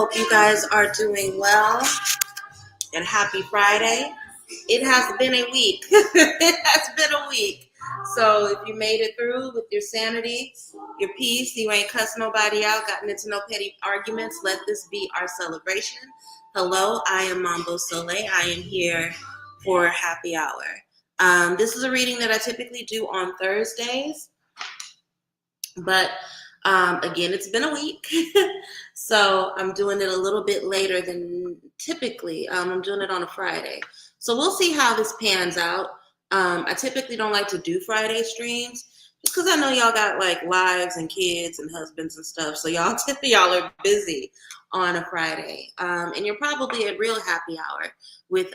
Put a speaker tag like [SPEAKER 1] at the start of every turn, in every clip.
[SPEAKER 1] Hope you guys are doing well and happy Friday. It has been a week. It has been a week. So if you made it through with your sanity, your peace, you ain't cussed nobody out, gotten into no petty arguments, let this be our celebration. Hello, I am Mambo Soleil. I am here for happy hour. This is a reading that I typically do on Thursdays, but again, it's been a week, so I'm doing it a little bit later than typically. I'm doing it on a Friday. So we'll see how this pans out. I typically don't like to do Friday streams just because I know y'all got like lives and kids and husbands and stuff. So y'all are busy on a Friday. And you're probably at real happy hour with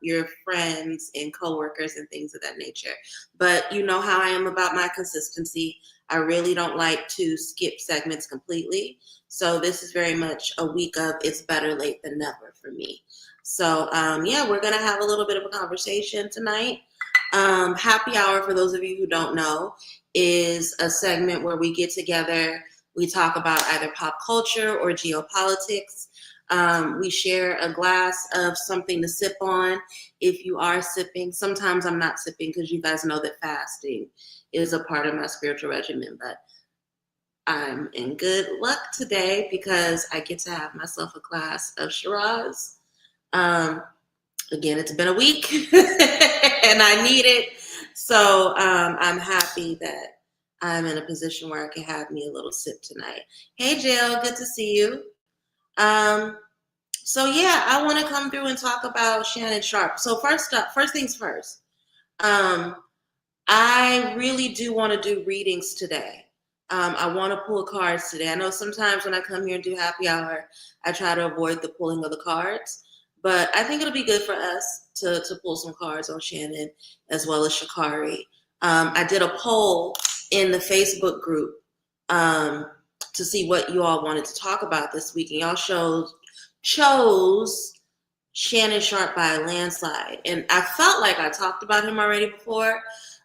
[SPEAKER 1] your friends and coworkers and things of that nature. But you know how I am about my consistency. I really don't like to skip segments completely. So this is very much a week of it's better late than never for me. So yeah, we're going to have a little bit of a conversation tonight. Happy hour, for those of you who don't know, is a segment where we get together. We talk about either pop culture or geopolitics. We share a glass of something to sip on if you are sipping. Sometimes I'm not sipping because you guys know that fasting is a part of my spiritual regimen, but I'm in good luck today because I get to have myself a glass of Shiraz. Again, it's been a week and I need it. So I'm happy that I'm in a position where I can have me a little sip tonight. Hey, Jill, good to see you. So yeah, I want to come through and talk about Shannon Sharpe. So first things first. I really do want to do readings today. I want to pull cards today. I know sometimes when I come here and do happy hour, I try to avoid the pulling of the cards, but I think it'll be good for us to pull some cards on Shannon as well as Sha'Carri. I did a poll in the Facebook group to see what you all wanted to talk about this week, and y'all chose Shannon Sharpe by a landslide. And I felt like I talked about him already before,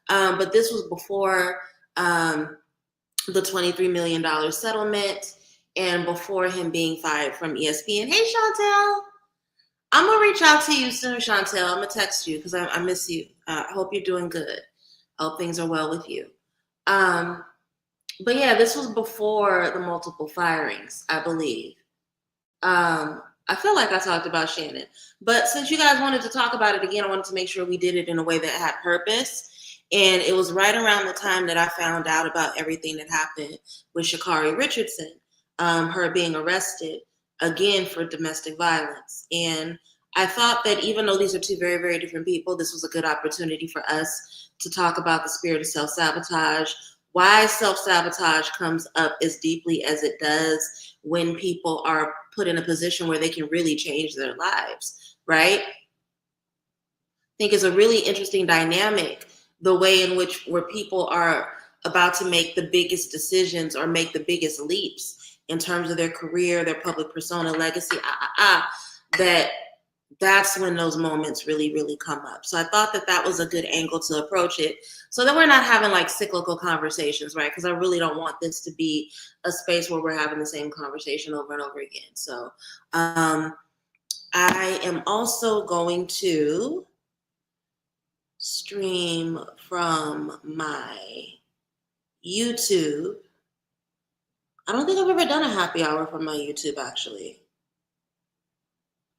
[SPEAKER 1] but this was before the $23 million settlement and before him being fired from ESPN. Hey, Chantel. I'm going to reach out to you soon, Chantel. I'm going to text you because I miss you. I hope you're doing good. I hope things are well with you. But yeah, this was before the multiple firings, I believe. I feel like I talked about Shannon. But since you guys wanted to talk about it again, I wanted to make sure we did it in a way that had purpose. And it was right around the time that I found out about everything that happened with Sha'Carri Richardson, her being arrested again for domestic violence. And I thought that even though these are two very, very different people, this was a good opportunity for us to talk about the spirit of self-sabotage, why self-sabotage comes up as deeply as it does when people are put in a position where they can really change their lives, right? I think it's a really interesting dynamic, the way in which where people are about to make the biggest decisions or make the biggest leaps in terms of their career, their public persona, legacy, that's when those moments really, really come up. So I thought that was a good angle to approach it so that we're not having like cyclical conversations, right? Because I really don't want this to be a space where we're having the same conversation over and over again. So I am also going to stream from my YouTube. I don't think I've ever done a happy hour from my YouTube, actually.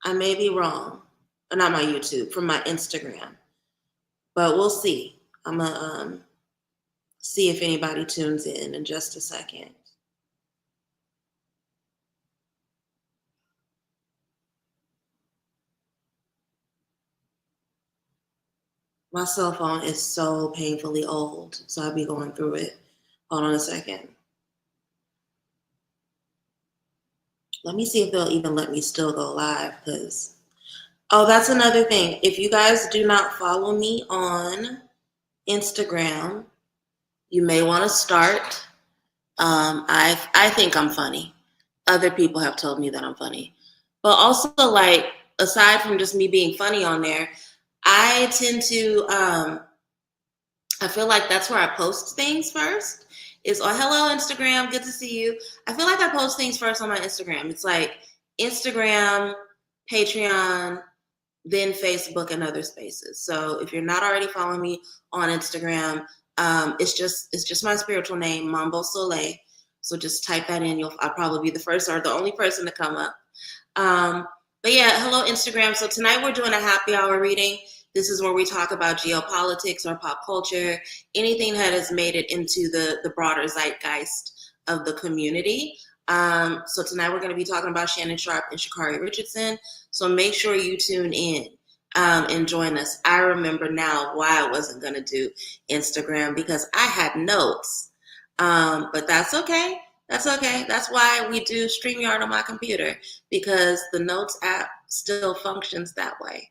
[SPEAKER 1] I may be wrong. Not my YouTube, from my Instagram. But we'll see. I'm going to see if anybody tunes in just a second. My cell phone is so painfully old, so I'll be going through it. Hold on a second. Let me see if they'll even let me still go live, because, oh, that's another thing. If you guys do not follow me on Instagram, you may want to start. I think I'm funny. Other people have told me that I'm funny. But also, like, aside from just me being funny on there, I tend to, I feel like that's where I post things first. Is, oh, hello, Instagram, good to see you. I feel like I post things first on my Instagram. It's like, Instagram, Patreon, then Facebook and other spaces. So if you're not already following me on Instagram, it's just my spiritual name, Mambo Soleil. So just type that in. I'll probably be the first or the only person to come up. But yeah, hello Instagram. So tonight we're doing a happy hour reading. This is where we talk about geopolitics or pop culture, anything that has made it into the broader zeitgeist of the community. So tonight we're going to be talking about Shannon Sharpe and Sha'Carri Richardson. So make sure you tune in and join us. I remember now why I wasn't going to do Instagram, because I had notes. But that's okay. That's okay. That's why we do StreamYard on my computer, because the Notes app still functions that way.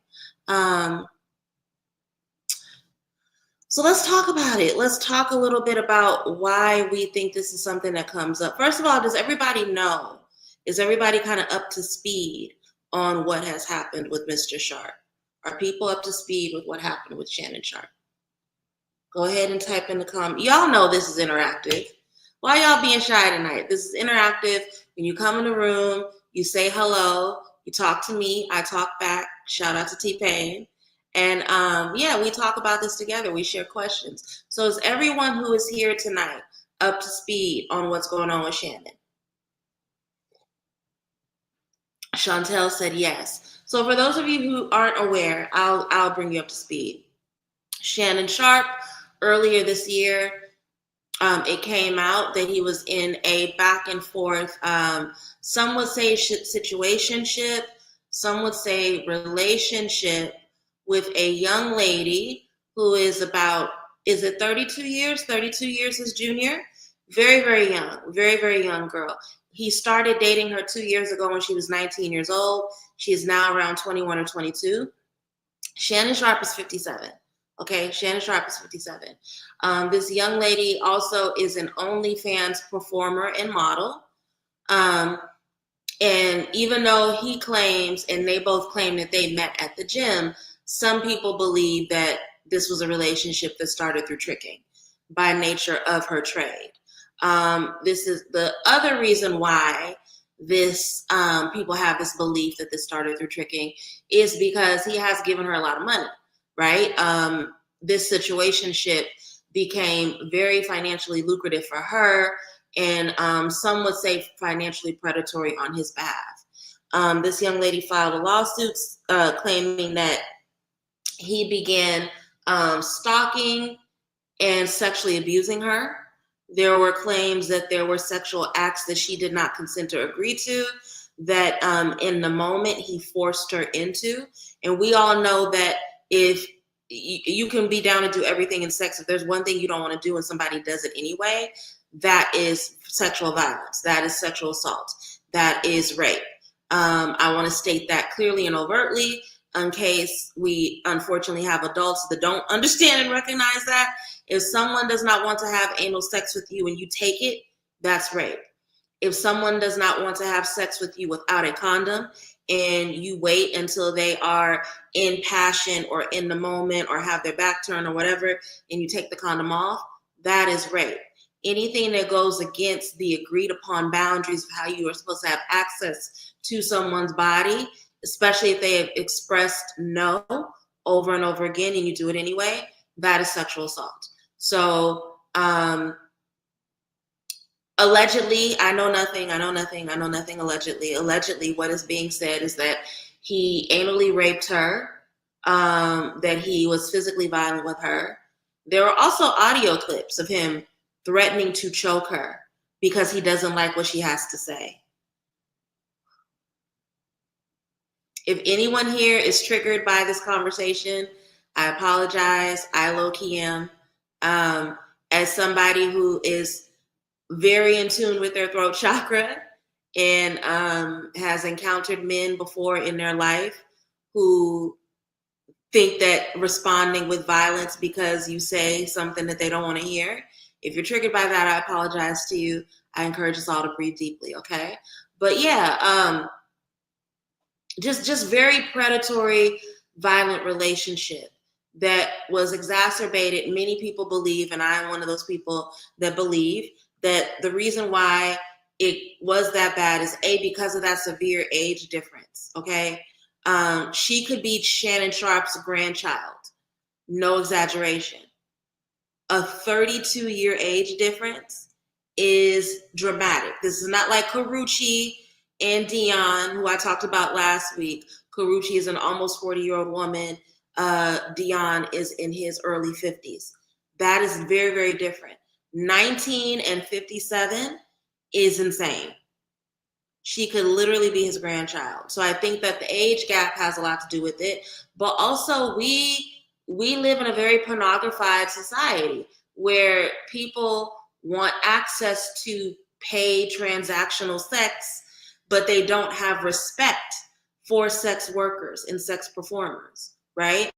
[SPEAKER 1] So let's talk about it. Let's talk a little bit about why we think this is something that comes up. First of all, does everybody know? Is everybody kind of up to speed on what has happened with Mr. Sharpe? Are people up to speed with what happened with Shannon Sharpe? Go ahead and type in the comment. Y'all know this is interactive. Why y'all being shy tonight? This is interactive. When you come in the room, you say hello, you talk to me, I talk back. Shout out to T-Pain. And yeah, we talk about this together. We share questions. So is everyone who is here tonight up to speed on what's going on with Shannon? Chantel said yes. So for those of you who aren't aware, I'll bring you up to speed. Shannon Sharpe, earlier this year, it came out that he was in a back and forth, some would say situationship, some would say relationship with a young lady who is about, is it 32 years? 32 years his junior? Very, very young, very, very young girl. He started dating her 2 years ago when she was 19 years old. She is now around 21 or 22. Shannon Sharpe is 57. Okay, Shannon Sharpe is 57. This young lady also is an OnlyFans performer and model. And even though he claims, and they both claim that they met at the gym, some people believe that this was a relationship that started through tricking by nature of her trade. This is the other reason why this people have this belief that this started through tricking, is because he has given her a lot of money, right? This situationship became very financially lucrative for her, and some would say financially predatory on his behalf. This young lady filed a lawsuit claiming that he began stalking and sexually abusing her. There were claims that there were sexual acts that she did not consent or agree to, that in the moment he forced her into. And we all know that if you can be down to do everything in sex, if there's one thing you don't want to do and somebody does it anyway, that is sexual violence. That is sexual assault. That is rape. I want to state that clearly and overtly, in case we unfortunately have adults that don't understand and recognize that. If someone does not want to have anal sex with you and you take it, that's rape. If someone does not want to have sex with you without a condom and you wait until they are in passion or in the moment or have their back turned or whatever, and you take the condom off, that is rape. Anything that goes against the agreed upon boundaries of how you are supposed to have access to someone's body, especially if they have expressed no over and over again and you do it anyway, that is sexual assault. So allegedly, I know nothing, allegedly what is being said is that he anally raped her, that he was physically violent with her. There are also audio clips of him threatening to choke her because he doesn't like what she has to say. If anyone here is triggered by this conversation, I apologize. I low-key am. As somebody who is very in tune with their throat chakra and has encountered men before in their life who think that responding with violence because you say something that they don't want to hear, if you're triggered by that, I apologize to you. I encourage us all to breathe deeply, okay? But yeah, just very predatory, violent relationship that was exacerbated. Many people believe, and I'm one of those people that believe, that the reason why it was that bad is because of that severe age difference. Okay. She could be Shannon Sharpe's grandchild. No exaggeration. A 32-year age difference is dramatic. This is not like Karrueche and Dion, who I talked about last week. Karrueche is an almost 40-year-old woman. Dion is in his early 50s. That is very, very different. 19 and 57 is insane. She could literally be his grandchild. So I think that the age gap has a lot to do with it. But also we live in a very pornographied society where people want access to pay transactional sex, but they don't have respect for sex workers and sex performers, right?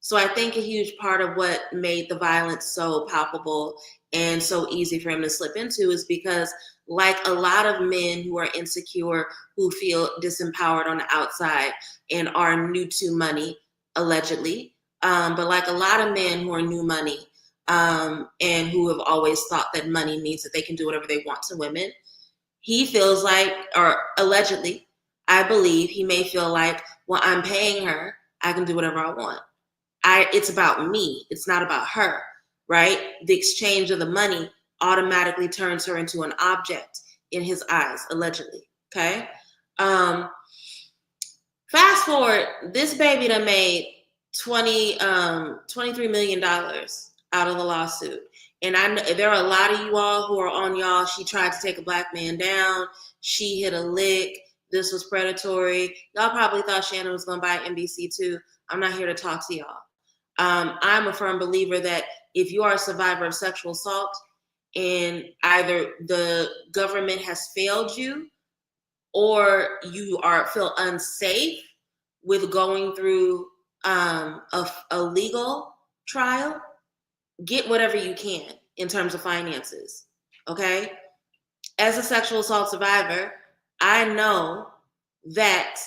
[SPEAKER 1] So I think a huge part of what made the violence so palpable and so easy for him to slip into is because, like a lot of men who are insecure, who feel disempowered on the outside and are new to money, allegedly, but like a lot of men who are new money and who have always thought that money means that they can do whatever they want to women, he feels like, or allegedly, I believe he may feel like, well, I'm paying her, I can do whatever I want. It's about me. It's not about her, right? The exchange of the money automatically turns her into an object in his eyes, allegedly. Okay. Fast forward, this baby done made $23 million out of the lawsuit. And I know there are a lot of you all who are on y'all. She tried to take a black man down. She hit a lick. This was predatory. Y'all probably thought Shannon was going to buy NBC too. I'm not here to talk to y'all. I'm a firm believer that if you are a survivor of sexual assault and either the government has failed you or you feel unsafe with going through a legal trial, get whatever you can in terms of finances, okay? As a sexual assault survivor, I know that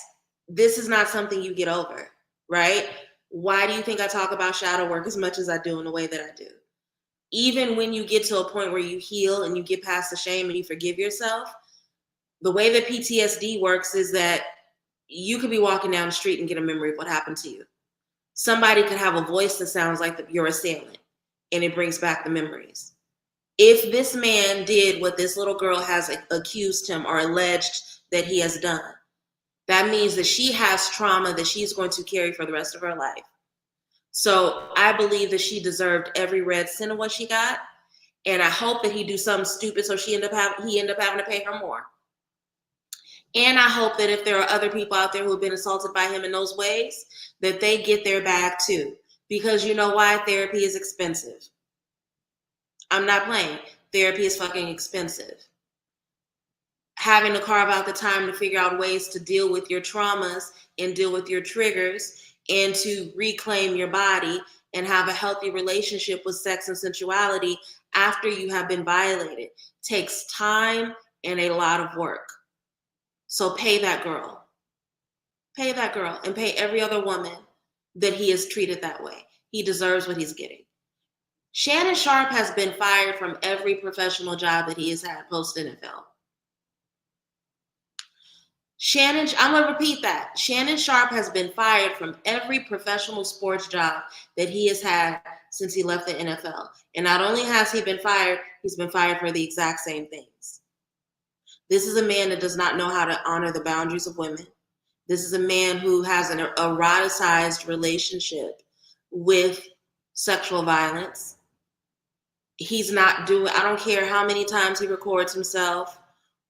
[SPEAKER 1] this is not something you get over, right? Why do you think I talk about shadow work as much as I do in the way that I do? Even when you get to a point where you heal and you get past the shame and you forgive yourself, the way that PTSD works is that you could be walking down the street and get a memory of what happened to you. Somebody could have a voice that sounds like your assailant, and it brings back the memories. If this man did what this little girl has accused him or alleged that he has done, that means that she has trauma that she's going to carry for the rest of her life. So I believe that she deserved every red cent of what she got. And I hope that he do something stupid so he end up having to pay her more. And I hope that if there are other people out there who have been assaulted by him in those ways, that they get their bag too. Because you know why? Therapy is expensive. I'm not playing. Therapy is fucking expensive. Having to carve out the time to figure out ways to deal with your traumas and deal with your triggers and to reclaim your body and have a healthy relationship with sex and sensuality after you have been violated takes time and a lot of work. So pay that girl. Pay that girl and pay every other woman that he is treated that way. He deserves what he's getting. Shannon Sharpe has been fired from every professional job that he has had post-NFL. I'm going to repeat that. Shannon Sharpe has been fired from every professional sports job that he has had since he left the NFL. And not only has he been fired, he's been fired for the exact same things. This is a man that does not know how to honor the boundaries of women. This is a man who has an eroticized relationship with sexual violence. He's not doing, I don't care how many times he records himself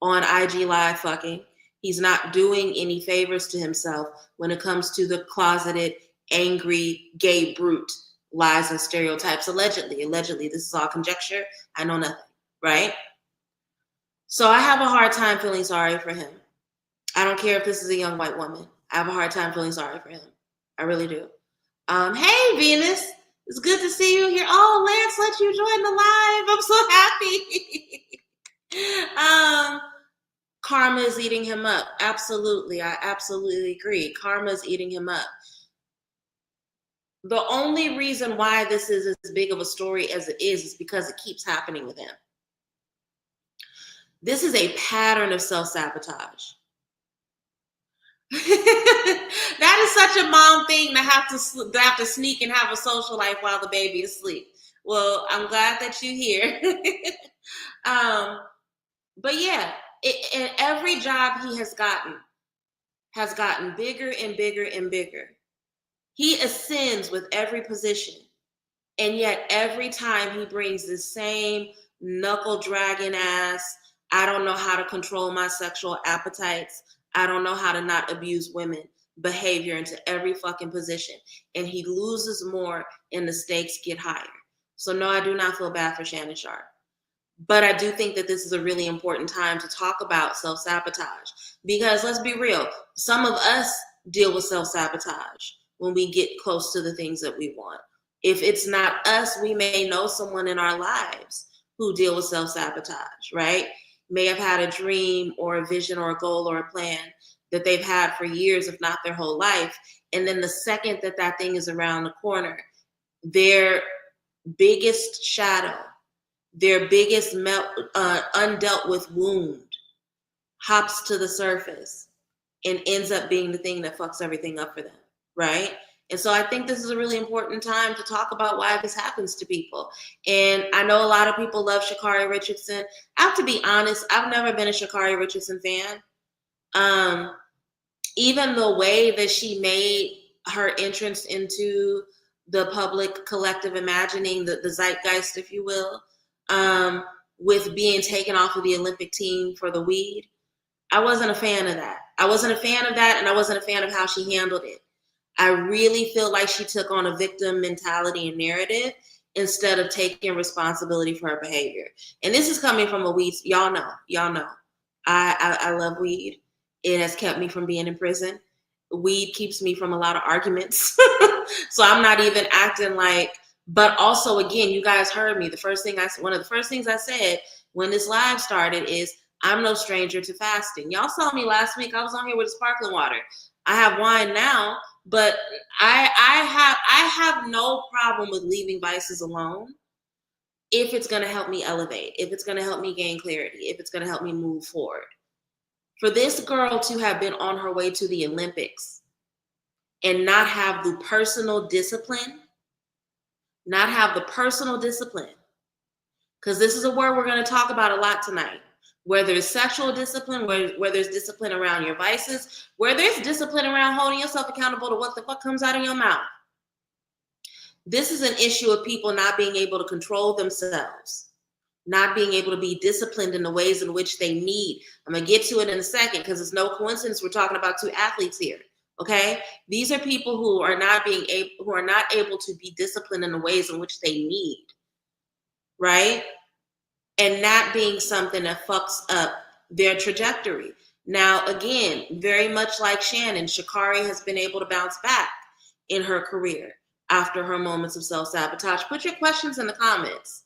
[SPEAKER 1] on IG Live fucking. He's not doing any favors to himself when it comes to the closeted, angry, gay brute lies and stereotypes. Allegedly, this is all conjecture. I know nothing, right? So I have a hard time feeling sorry for him. I don't care if this is a young white woman. I have a hard time feeling sorry for him. I really do. Hey, Venus. It's good to see you here. Oh, Lance let you join the live. I'm so happy. Karma is eating him up. Absolutely. I absolutely agree. Karma is eating him up. The only reason why this is as big of a story as it is because it keeps happening with him. This is a pattern of self-sabotage. That is such a mom thing to have to sneak and have a social life while the baby is asleep. Well, I'm glad that you're here. But yeah, and every job he has gotten bigger and bigger and bigger. He ascends with every position. And yet every time he brings the same knuckle dragging ass, I don't know how to control my sexual appetites, I don't know how to not abuse women behavior into every fucking position. And he loses more and the stakes get higher. So no, I do not feel bad for Shannon Sharpe. But I do think that this is a really important time to talk about self-sabotage. Because let's be real, some of us deal with self-sabotage when we get close to the things that we want. If it's not us, we may know someone in our lives who deal with self-sabotage, right? May have had a dream or a vision or a goal or a plan that they've had for years, if not their whole life. And then the second that that thing is around the corner, their biggest shadow, their biggest undealt with wound hops to the surface and ends up being the thing that fucks everything up for them, right? And so I think this is a really important time to talk about why this happens to people. And I know a lot of people love Sha'Carri Richardson. I have to be honest, I've never been a Sha'Carri Richardson fan. Even the way that she made her entrance into the public collective imagining, the zeitgeist, if you will, with being taken off of the Olympic team for the weed, I wasn't a fan of that. I wasn't a fan of that, and I wasn't a fan of how she handled it. I really feel like she took on a victim mentality and narrative instead of taking responsibility for her behavior. And this is coming from a weed. Y'all know. I love weed. It has kept me from being in prison. Weed keeps me from a lot of arguments. So I'm not even acting like, but also again, you guys heard me. One of the first things I said when this live started is I'm no stranger to fasting. Y'all saw me last week. I was on here with sparkling water. I have wine now, but I have no problem with leaving vices alone if it's going to help me elevate, if it's going to help me gain clarity, if it's going to help me move forward. For this girl to have been on her way to the Olympics and not have the personal discipline, because this is a word we're going to talk about a lot tonight, where there's sexual discipline, where there's discipline around your vices, where there's discipline around holding yourself accountable to what the fuck comes out of your mouth. This is an issue of people not being able to control themselves, not being able to be disciplined in the ways in which they need. I'm going to get to it in a second because it's no coincidence we're talking about two athletes here. Okay? These are people who are not able to be disciplined in the ways in which they need. Right? And not being something that fucks up their trajectory. Now, again, very much like Shannon, Sha'Carri has been able to bounce back in her career after her moments of self-sabotage. Put your questions in the comments.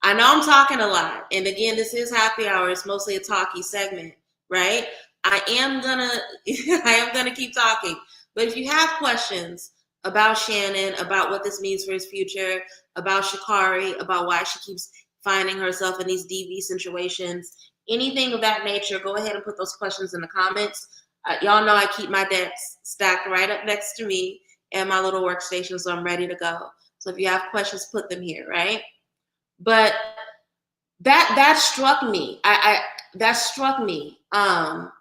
[SPEAKER 1] I know I'm talking a lot. And again, this is happy hour. It's mostly a talky segment, right? I am gonna keep talking. But if you have questions about Shannon, about what this means for his future, about Sha'Carri, about why she keeps finding herself in these DV situations, anything of that nature, go ahead and put those questions in the comments. Y'all know I keep my decks stacked right up next to me and my little workstation, so I'm ready to go. So if you have questions, put them here, right? But that struck me. That struck me. And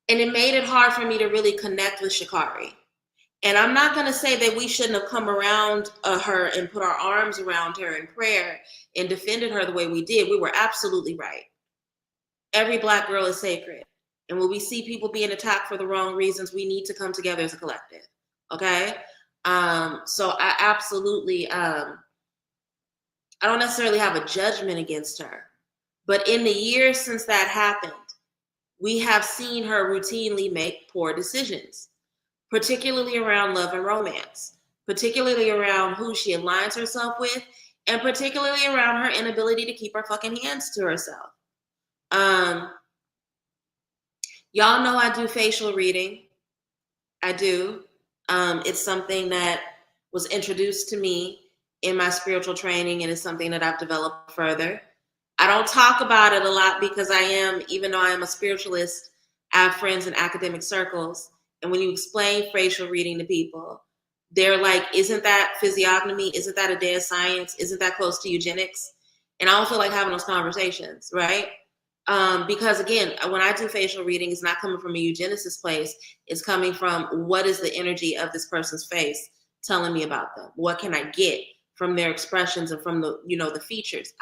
[SPEAKER 1] it made it hard for me to really connect with Sha'Carri. And I'm not going to say that we shouldn't have come around her and put our arms around her in prayer and defended her the way we did. We were absolutely right. Every Black girl is sacred. And when we see people being attacked for the wrong reasons, we need to come together as a collective. Okay? So I absolutely, I don't necessarily have a judgment against her. But in the years since that happened, we have seen her routinely make poor decisions, particularly around love and romance, particularly around who she aligns herself with, and particularly around her inability to keep her fucking hands to herself. Y'all know I do facial reading. I do. It's something that was introduced to me in my spiritual training, and it's something that I've developed further. I don't talk about it a lot because even though I am a spiritualist, I have friends in academic circles. And when you explain facial reading to people, they're like, isn't that physiognomy? Isn't that a day of science? Isn't that close to eugenics? And I don't feel like having those conversations, right? Because again, when I do facial reading, it's not coming from a eugenicist place. It's coming from what is the energy of this person's face telling me about them? What can I get from their expressions and from the features?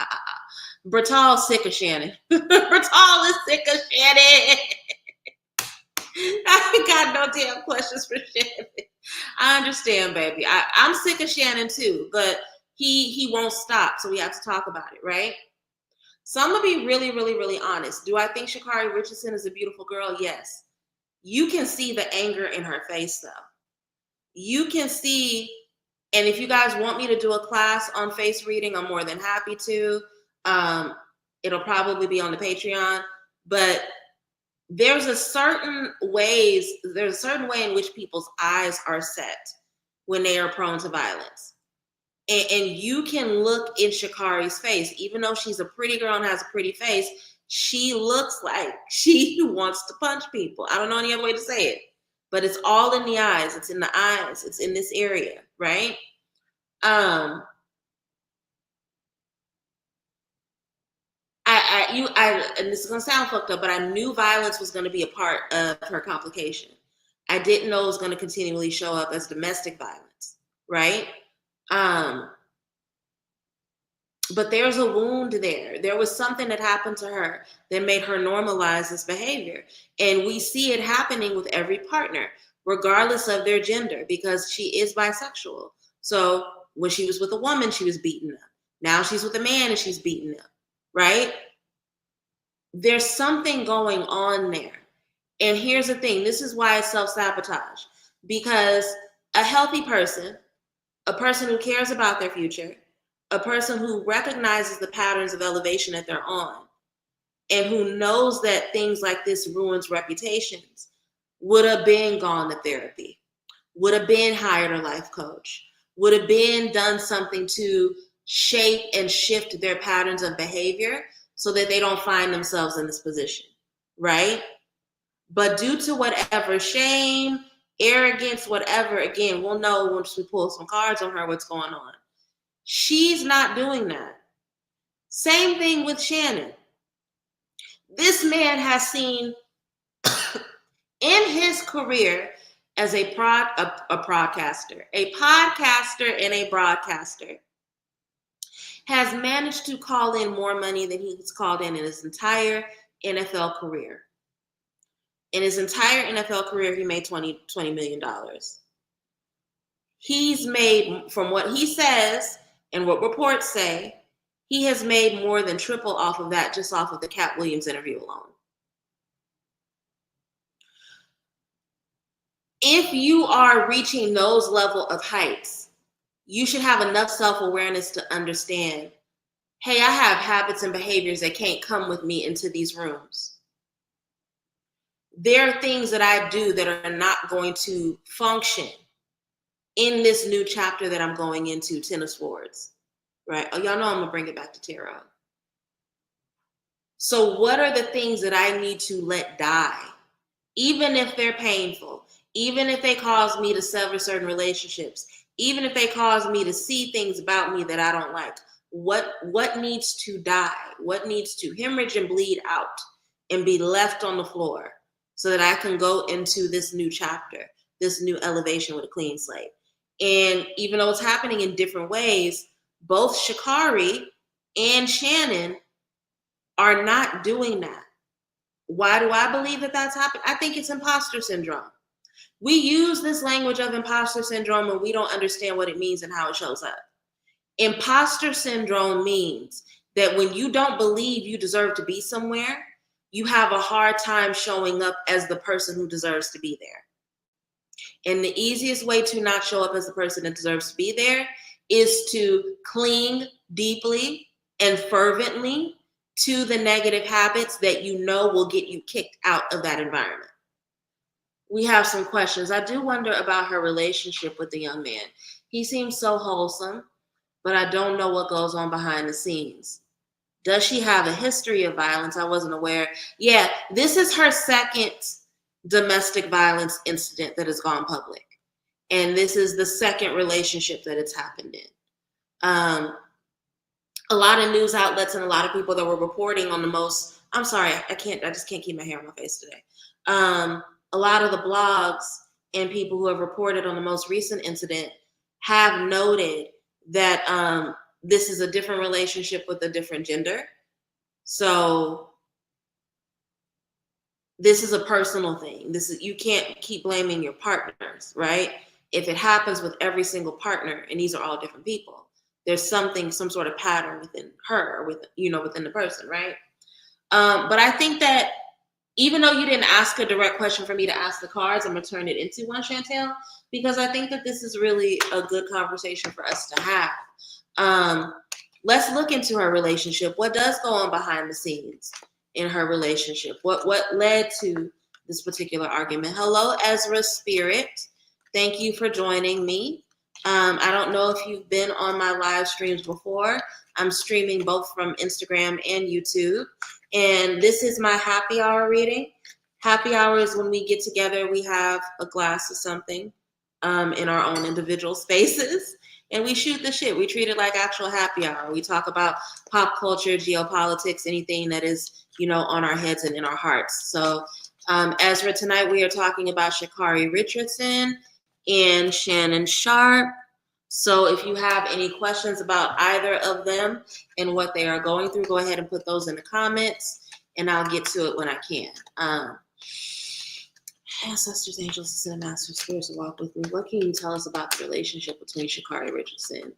[SPEAKER 1] Bertal's sick of Shannon. Bertal is sick of Shannon. I ain't got no damn questions for Shannon. I understand, baby. I'm sick of Shannon too, but he won't stop, so we have to talk about it, right? So I'm gonna be really, really, really honest. Do I think Sha'Carri Richardson is a beautiful girl? Yes. You can see the anger in her face, though. You can see, and if you guys want me to do a class on face reading, I'm more than happy to. It'll probably be on the Patreon, but there's a certain way in which people's eyes are set when they are prone to violence. And you can look in Sha'Carri's face, even though she's a pretty girl and has a pretty face, she looks like she wants to punch people. I don't know any other way to say it, but it's all in the eyes. It's in the eyes. It's in this area, right? And this is gonna sound fucked up, but I knew violence was gonna be a part of her complication. I didn't know it was gonna continually show up as domestic violence, right? But there's a wound there. There was something that happened to her that made her normalize this behavior. And we see it happening with every partner, regardless of their gender, because she is bisexual. So when she was with a woman, she was beaten up. Now she's with a man and she's beaten up, right? There's something going on there. And here's the thing. This is why it's self-sabotage. Because a healthy person, a person who cares about their future, a person who recognizes the patterns of elevation that they're on, and who knows that things like this ruins reputations, would have been gone to therapy, would have been hired a life coach, would have been done something to shape and shift their patterns of behavior so that they don't find themselves in this position, right? But due to whatever shame, arrogance, whatever, again, we'll know once we pull some cards on her what's going on. She's not doing that. Same thing with Shannon. This man has seen in his career as a podcaster and a broadcaster, has managed to call in more money than he's called in his entire NFL career. In his entire NFL career, he made $20 million. He's made, from what he says and what reports say, he has made more than triple off of that, just off of the Cat Williams interview alone. If you are reaching those level of heights, you should have enough self-awareness to understand, hey, I have habits and behaviors that can't come with me into these rooms. There are things that I do that are not going to function in this new chapter that I'm going into, Ten of Swords, right? Oh, y'all know I'm gonna bring it back to tarot. So what are the things that I need to let die? Even if they're painful, even if they cause me to sever certain relationships, even if they cause me to see things about me that I don't like, what needs to die? What needs to hemorrhage and bleed out and be left on the floor so that I can go into this new chapter, this new elevation with a clean slate? And even though it's happening in different ways, both Sha'Carri and Shannon are not doing that. Why do I believe that that's happening? I think it's imposter syndrome. We use this language of imposter syndrome and we don't understand what it means and how it shows up. Imposter syndrome means that when you don't believe you deserve to be somewhere, you have a hard time showing up as the person who deserves to be there. And the easiest way to not show up as the person that deserves to be there is to cling deeply and fervently to the negative habits that you know will get you kicked out of that environment. We have some questions. I do wonder about her relationship with the young man. He seems so wholesome, but I don't know what goes on behind the scenes. Does she have a history of violence? I wasn't aware. Yeah, this is her second domestic violence incident that has gone public. And this is the second relationship that it's happened in. A lot of news outlets and a lot of people that were reporting on the most, I'm sorry, I just can't keep my hair on my face today. A lot of the blogs and people who have reported on the most recent incident have noted that this is a different relationship with a different gender. So this is a personal thing. You can't keep blaming your partners, right? If it happens with every single partner, and these are all different people, there's some sort of pattern within her, within the person, right? But I think that even though you didn't ask a direct question for me to ask the cards, I'm gonna turn it into one, Chantel, because I think that this is really a good conversation for us to have. Let's look into her relationship. What does go on behind the scenes in her relationship? What led to this particular argument? Hello, Ezra Spirit. Thank you for joining me. I don't know if you've been on my live streams before. I'm streaming both from Instagram and YouTube. And this is my happy hour reading. Happy hour is when we get together, we have a glass of something in our own individual spaces, and we shoot the shit. We treat it like actual happy hour. We talk about pop culture, geopolitics, anything that is, on our heads and in our hearts. So Ezra, tonight we are talking about Sha'Carri Richardson and Shannon Sharpe. So if you have any questions about either of them and what they are going through, go ahead and put those in the comments, and I'll get to it when I can. Ancestors, angels, and masters, spirits walk with me. What can you tell us about the relationship between Sha'Carri Richardson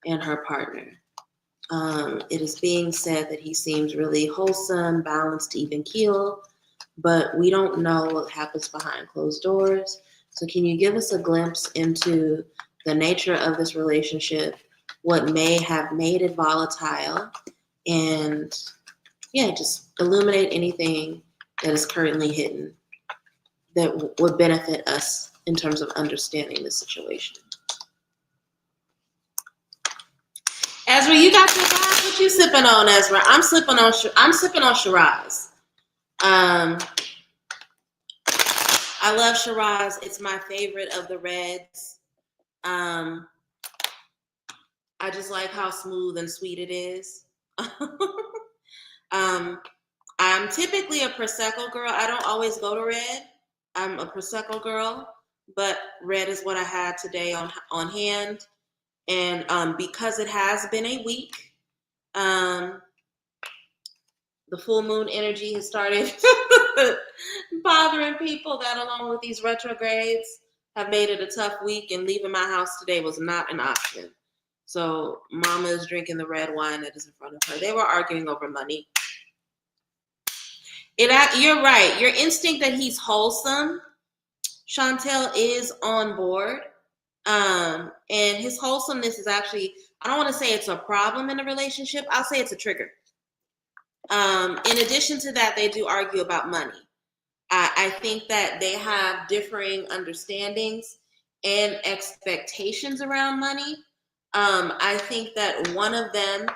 [SPEAKER 1] and her partner? It is being said that he seems really wholesome, balanced, even keel, but we don't know what happens behind closed doors. So can you give us a glimpse into the nature of this relationship, what may have made it volatile, and just illuminate anything that is currently hidden that would benefit us in terms of understanding the situation. Ezra, you got your glass? What you sipping on, Ezra? I'm sipping on Shiraz. I love Shiraz. It's my favorite of the reds. I just like how smooth and sweet it is. I'm typically a Prosecco girl. I don't always go to red. I'm a Prosecco girl, but red is what I had today on hand. And because it has been a week, the full moon energy has started bothering people that, along with these retrogrades, have made it a tough week, and leaving my house today was not an option. So mama is drinking the red wine that is in front of her. They were arguing over money. You're right. Your instinct that he's wholesome, Chantel, is on board. And his wholesomeness is actually, I don't want to say it's a problem in a relationship. I'll say it's a trigger. In addition to that, they do argue about money. I think that they have differing understandings and expectations around money. I think that one of them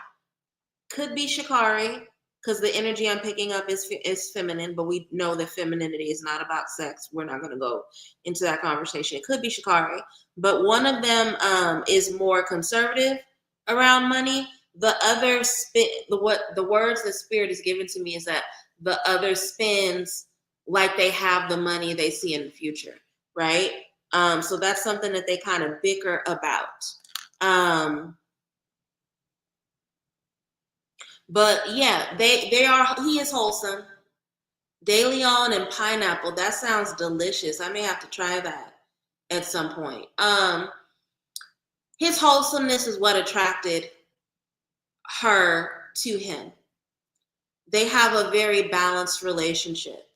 [SPEAKER 1] could be Sha'Carri, because the energy I'm picking up is feminine, but we know that femininity is not about sex. We're not going to go into that conversation. It could be Sha'Carri, but one of them is more conservative around money. The other the words that Spirit is giving to me is that the other spins like they have the money they see in the future, right? So that's something that they kind of bicker about. But yeah, he is wholesome. De Leon and pineapple, that sounds delicious. I may have to try that at some point. His wholesomeness is what attracted her to him. They have a very balanced relationship.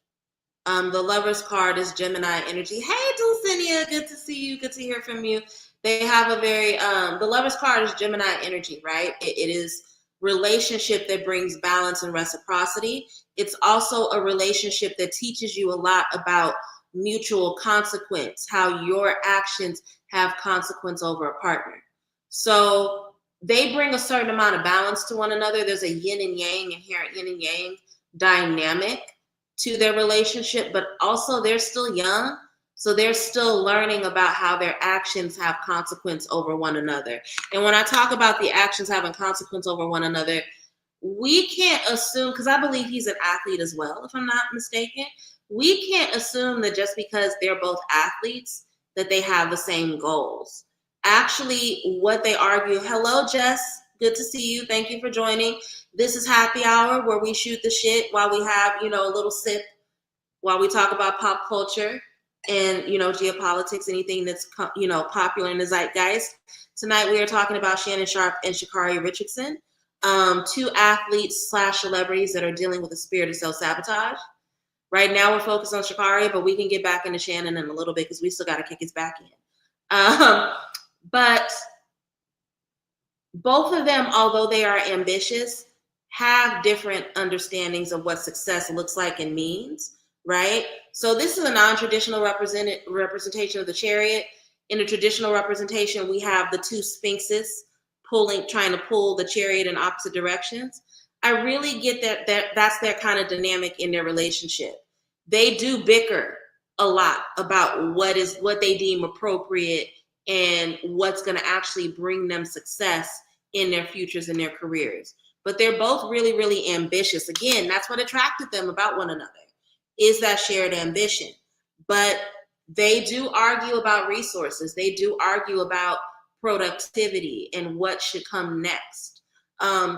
[SPEAKER 1] The Lover's card is Gemini energy. Hey, Dulcinea, good to see you. Good to hear from you. They have a very, the Lover's card is Gemini energy, right? It is relationship that brings balance and reciprocity. It's also a relationship that teaches you a lot about mutual consequence, how your actions have consequence over a partner. So they bring a certain amount of balance to one another. There's a yin and yang, inherent yin and yang dynamic to their relationship, but also they're still young. So they're still learning about how their actions have consequence over one another. And when I talk about the actions having consequence over one another, we can't assume, because I believe he's an athlete as well, if I'm not mistaken. We can't assume that just because they're both athletes that they have the same goals. Actually, what they argue, hello, Jess, good to see you. Thank you for joining. This is Happy Hour, where we shoot the shit while we have, a little sip, while we talk about pop culture and, geopolitics, anything that's, popular in the zeitgeist. Tonight, we are talking about Shannon Sharpe and Sha'Carri Richardson, two athletes / celebrities that are dealing with the spirit of self-sabotage. Right now, we're focused on Sha'Carri, but we can get back into Shannon in a little bit because we still got to kick his back in. But both of them, although they are ambitious, have different understandings of what success looks like and means, right? So this is a non-traditional representation of the chariot. In a traditional representation, we have the two sphinxes trying to pull the chariot in opposite directions. I really get that's their kind of dynamic in their relationship. They do bicker a lot about what they deem appropriate and what's going to actually bring them success in their futures and their careers. But they're both really, really ambitious. Again, that's what attracted them about one another, is that shared ambition. But they do argue about resources. They do argue about productivity and what should come next.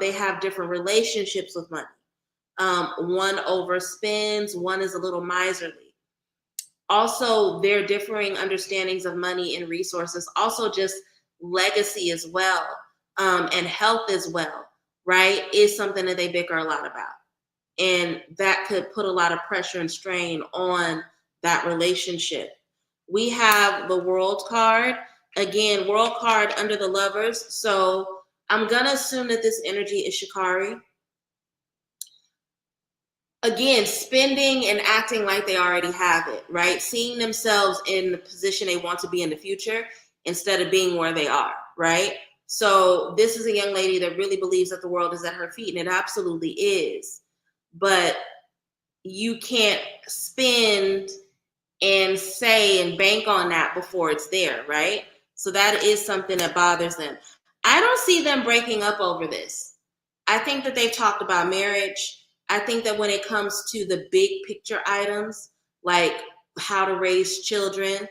[SPEAKER 1] They have different relationships with money. One overspends, one is a little miserly. Also, their differing understandings of money and resources, also just legacy as well, and health as well, right, is something that they bicker a lot about. And that could put a lot of pressure and strain on that relationship. We have the World card. Again, World card under the Lovers. So I'm going to assume that this energy is Sha'Carri. Again, spending and acting like they already have it, right? Seeing themselves in the position they want to be in the future instead of being where they are, right? So this is a young lady that really believes that the world is at her feet, and it absolutely is. But you can't spend and say and bank on that before it's there, right? So that is something that bothers them. I don't see them breaking up over this. I think that they've talked about marriage. I think that when it comes to the big picture items, like how to raise children,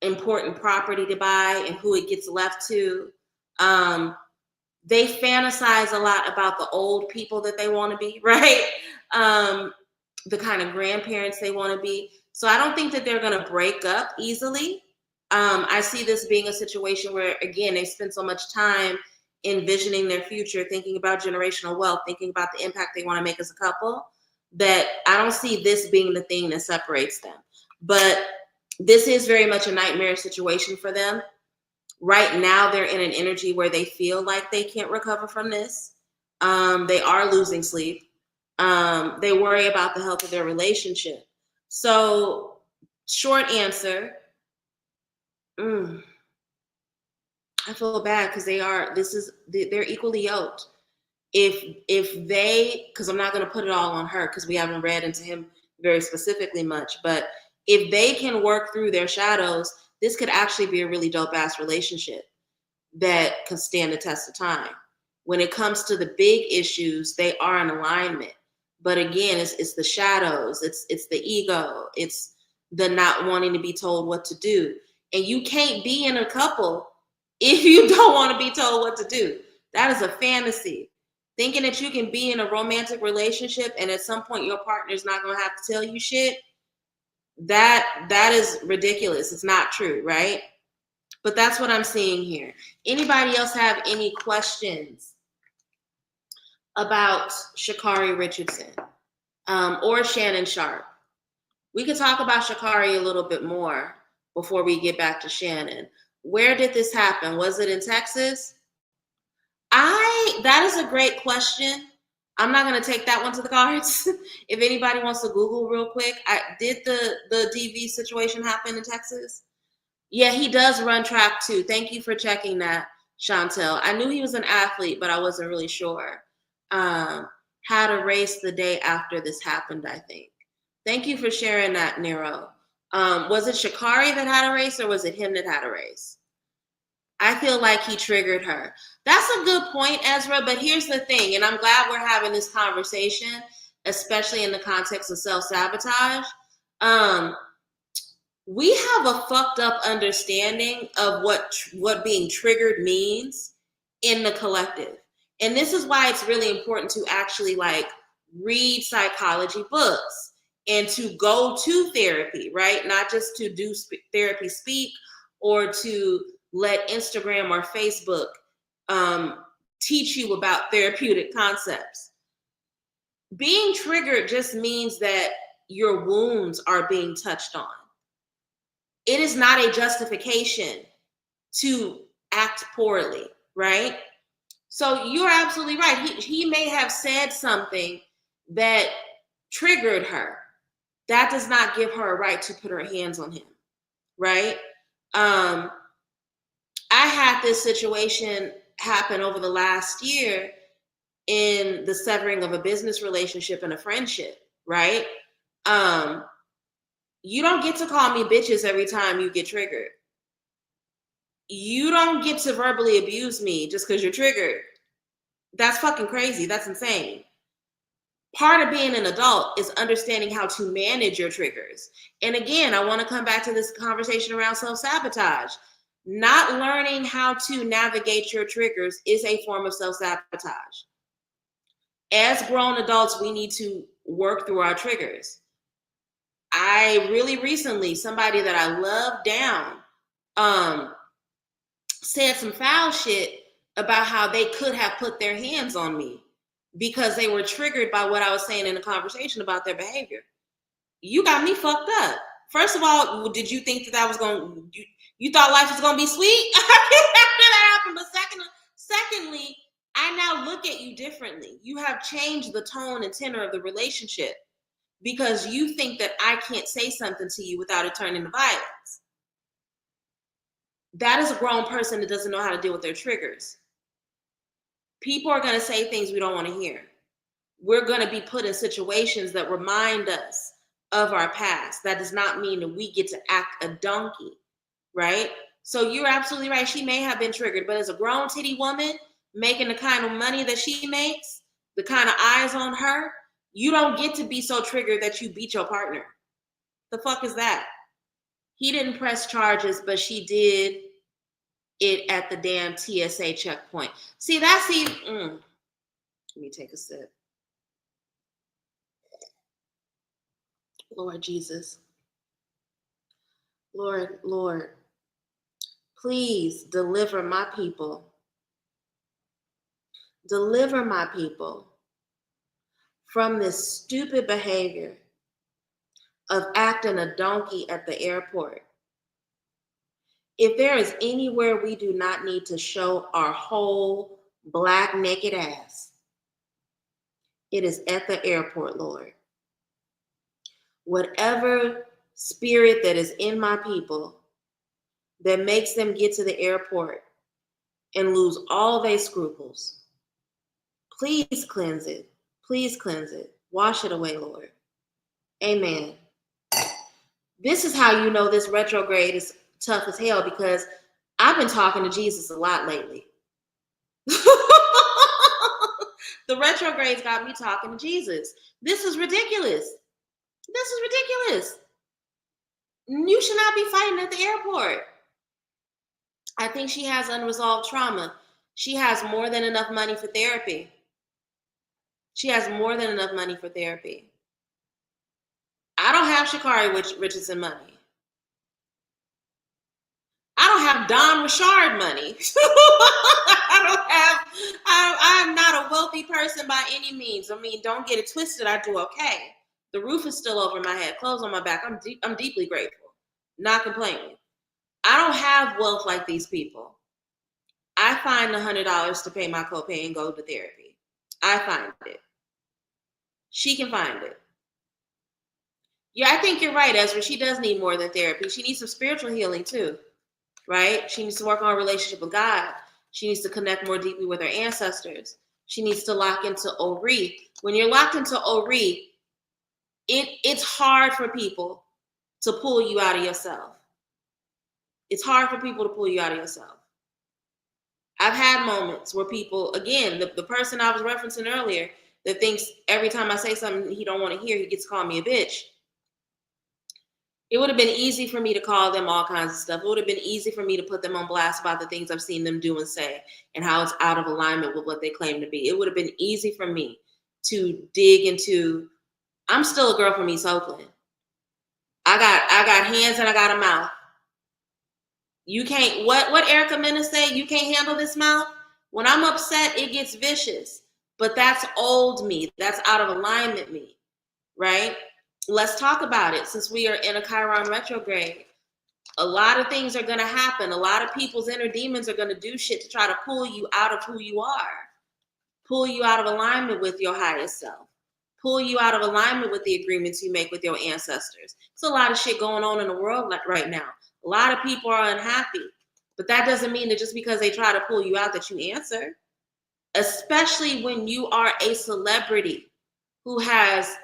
[SPEAKER 1] important property to buy and who it gets left to, they fantasize a lot about the old people that they want to be, right? The kind of grandparents they want to be. So I don't think that they're going to break up easily. I see this being a situation where, again, they spend so much time envisioning their future, thinking about generational wealth, thinking about the impact they want to make as a couple, that I don't see this being the thing that separates them. But this is very much a nightmare situation for them. Right now, they're in an energy where they feel like they can't recover from this. They are losing sleep. They worry about the health of their relationship. So, short answer, I feel bad because they're equally yoked. If they, because I'm not going to put it all on her because we haven't read into him very specifically much, but if they can work through their shadows, this could actually be a really dope ass relationship that can stand the test of time. When it comes to the big issues, they are in alignment. But again, it's the shadows, it's the ego, it's the not wanting to be told what to do. And you can't be in a couple if you don't want to be told what to do. That is a fantasy. Thinking that you can be in a romantic relationship and at some point your partner's not going to have to tell you shit, that is ridiculous. It's not true, right? But that's what I'm seeing here. Anybody else have any questions about Sha'Carri Richardson or Shannon Sharpe? We could talk about Sha'Carri a little bit more before we get back to Shannon. Where did this happen? Was it in Texas? That is a great question. I'm not going to take that one to the cards. If anybody wants to Google real quick, did the DV situation happen in Texas? Yeah, he does run track too. Thank you for checking that. Chantel. I knew he was an athlete, but I wasn't really sure. Had a race the day after this happened, I think. Thank you for sharing that, Nero. Was it Sha'Carri that had a race, or was it him that had a race? I feel like he triggered her. That's a good point, Ezra, but here's the thing, and I'm glad we're having this conversation, especially in the context of self-sabotage. We have a fucked up understanding of what being triggered means in the collective. And this is why it's really important to actually like read psychology books and to go to therapy, right? Not just to do therapy speak or to let Instagram or Facebook teach you about therapeutic concepts. Being triggered just means that your wounds are being touched on. It is not a justification to act poorly, right? So you're absolutely right. He may have said something that triggered her. That does not give her a right to put her hands on him, right? I had this situation happen over the last year in the severing of a business relationship and a friendship, right? You don't get to call me bitches every time you get triggered. You don't get to verbally abuse me just because you're triggered. That's fucking crazy. That's insane. Part of being an adult is understanding how to manage your triggers. And again, I want to come back to this conversation around self-sabotage. Not learning how to navigate your triggers is a form of self-sabotage. As grown adults, we need to work through our triggers. I really recently, somebody that I love down, said some foul shit about how they could have put their hands on me because they were triggered by what I was saying in the conversation about their behavior. You got me fucked up. First of all, did you think that was going to, you thought life was going to be sweet after that happened? But secondly, I now look at you differently. You have changed the tone and tenor of the relationship because you think that I can't say something to you without it turning to violence. That is a grown person that doesn't know how to deal with their triggers. People are going to say things we don't want to hear. We're going to be put in situations that remind us of our past. That does not mean that we get to act a donkey, right? So you're absolutely right. She may have been triggered, but as a grown titty woman making the kind of money that she makes, the kind of eyes on her, you don't get to be so triggered that you beat your partner. The fuck is that? He didn't press charges, but she did it at the damn TSA checkpoint. See, that's even, let me take a sip. Lord Jesus. Lord, please deliver my people. Deliver my people from this stupid behavior of acting a donkey at the airport. If there is anywhere we do not need to show our whole black naked ass, it is at the airport, Lord. Whatever spirit that is in my people that makes them get to the airport and lose all their scruples, please cleanse it. Please cleanse it. Wash it away, Lord. Amen. This is how you know this retrograde is tough as hell, because I've been talking to Jesus a lot lately. The retrogrades got me talking to Jesus. This is ridiculous. This is ridiculous. You should not be fighting at the airport. I think she has unresolved trauma. She has more than enough money for therapy. She has more than enough money for therapy. I don't have Sha'Carri Richardson money. I don't have Don Richard money. I'm not a wealthy person by any means. I mean, don't get it twisted. I do okay. The roof is still over my head, clothes on my back. I'm deeply grateful. Not complaining. I don't have wealth like these people. I find the $100 to pay my copay and go to therapy. I find it. She can find it. Yeah, I think you're right, Ezra. She does need more than therapy. She needs some spiritual healing too, right? She needs to work on a relationship with God. She needs to connect more deeply with her ancestors. She needs to lock into Ori. When you're locked into Ori, it's hard for people to pull you out of yourself. It's hard for people to pull you out of yourself. I've had moments where people, again, the person I was referencing earlier that thinks every time I say something he don't want to hear, he gets to call me a bitch. It would have been easy for me to call them all kinds of stuff. It would have been easy for me to put them on blast about the things I've seen them do and say and how it's out of alignment with what they claim to be. It would have been easy for me to dig into, I'm still a girl from East Oakland. I got hands and I got a mouth. You can't, what Erica Mena say, you can't handle this mouth? When I'm upset, it gets vicious. But that's old me. That's out of alignment me, right? Let's talk about it. Since we are in a Chiron retrograde, a lot of things are going to happen. A lot of people's inner demons are going to do shit to try to pull you out of who you are, pull you out of alignment with your highest self, pull you out of alignment with the agreements you make with your ancestors. There's a lot of shit going on in the world right now. A lot of people are unhappy, but that doesn't mean that just because they try to pull you out that you answer, especially when you are a celebrity who has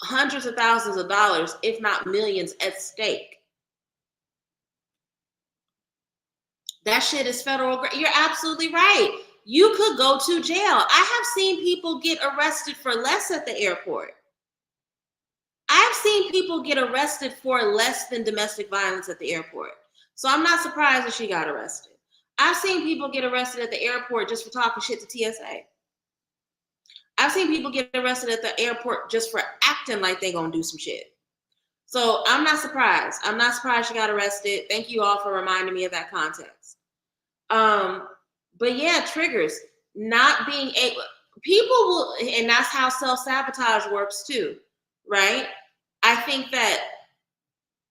[SPEAKER 1] hundreds of thousands of dollars, if not millions, at stake. That shit is federal. You're absolutely right. You could go to jail. I have seen people get arrested for less at the airport. I've seen people get arrested for less than domestic violence at the airport. So I'm not surprised that she got arrested. I've seen people get arrested at the airport just for talking shit to TSA. I've seen people get arrested at the airport just for acting like they gonna do some shit. So I'm not surprised. I'm not surprised she got arrested. Thank you all for reminding me of that context. But yeah, triggers. Not being able, people will, and that's how self-sabotage works too, right? I think that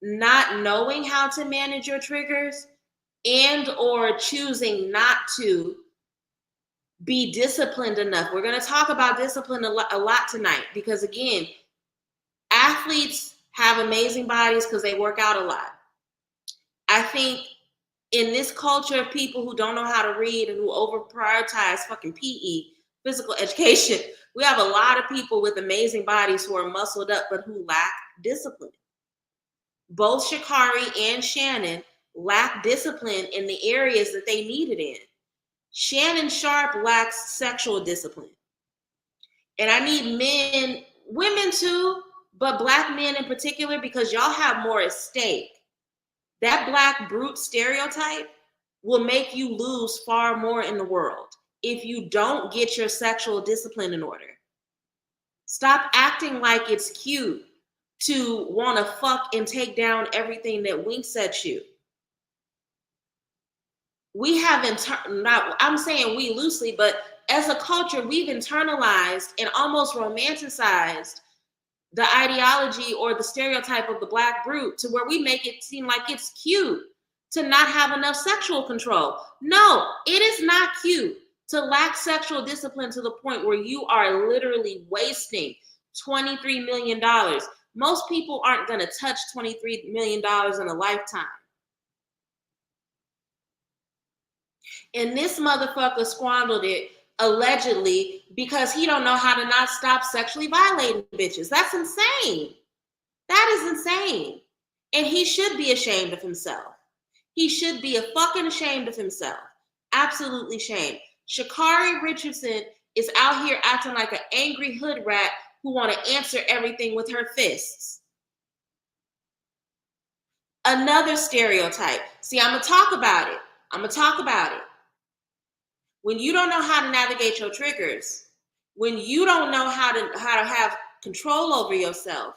[SPEAKER 1] not knowing how to manage your triggers and or choosing not to be disciplined enough. We're going to talk about discipline a lot tonight because, again, athletes have amazing bodies because they work out a lot. I think in this culture of people who don't know how to read and who over prioritize fucking PE, physical education, we have a lot of people with amazing bodies who are muscled up but who lack discipline. Both Sha'Carri and Shannon lack discipline in the areas that they need it in. Shannon Sharpe lacks sexual discipline. And I need men, women too, but black men in particular, because y'all have more at stake. That black brute stereotype will make you lose far more in the world if you don't get your sexual discipline in order. Stop acting like it's cute to want to fuck and take down everything that winks at you. We have, I'm saying we loosely, but as a culture, we've internalized and almost romanticized the ideology or the stereotype of the black brute to where we make it seem like it's cute to not have enough sexual control. No, it is not cute to lack sexual discipline to the point where you are literally wasting $23 million. Most people aren't going to touch $23 million in a lifetime. And this motherfucker squandered it allegedly because he don't know how to not stop sexually violating bitches. That's insane. That is insane. And he should be ashamed of himself. He should be fucking ashamed of himself. Absolutely ashamed. Sha'Carri Richardson is out here acting like an angry hood rat who want to answer everything with her fists. Another stereotype. See, I'm going to talk about it. When you don't know how to navigate your triggers, when you don't know how to have control over yourself,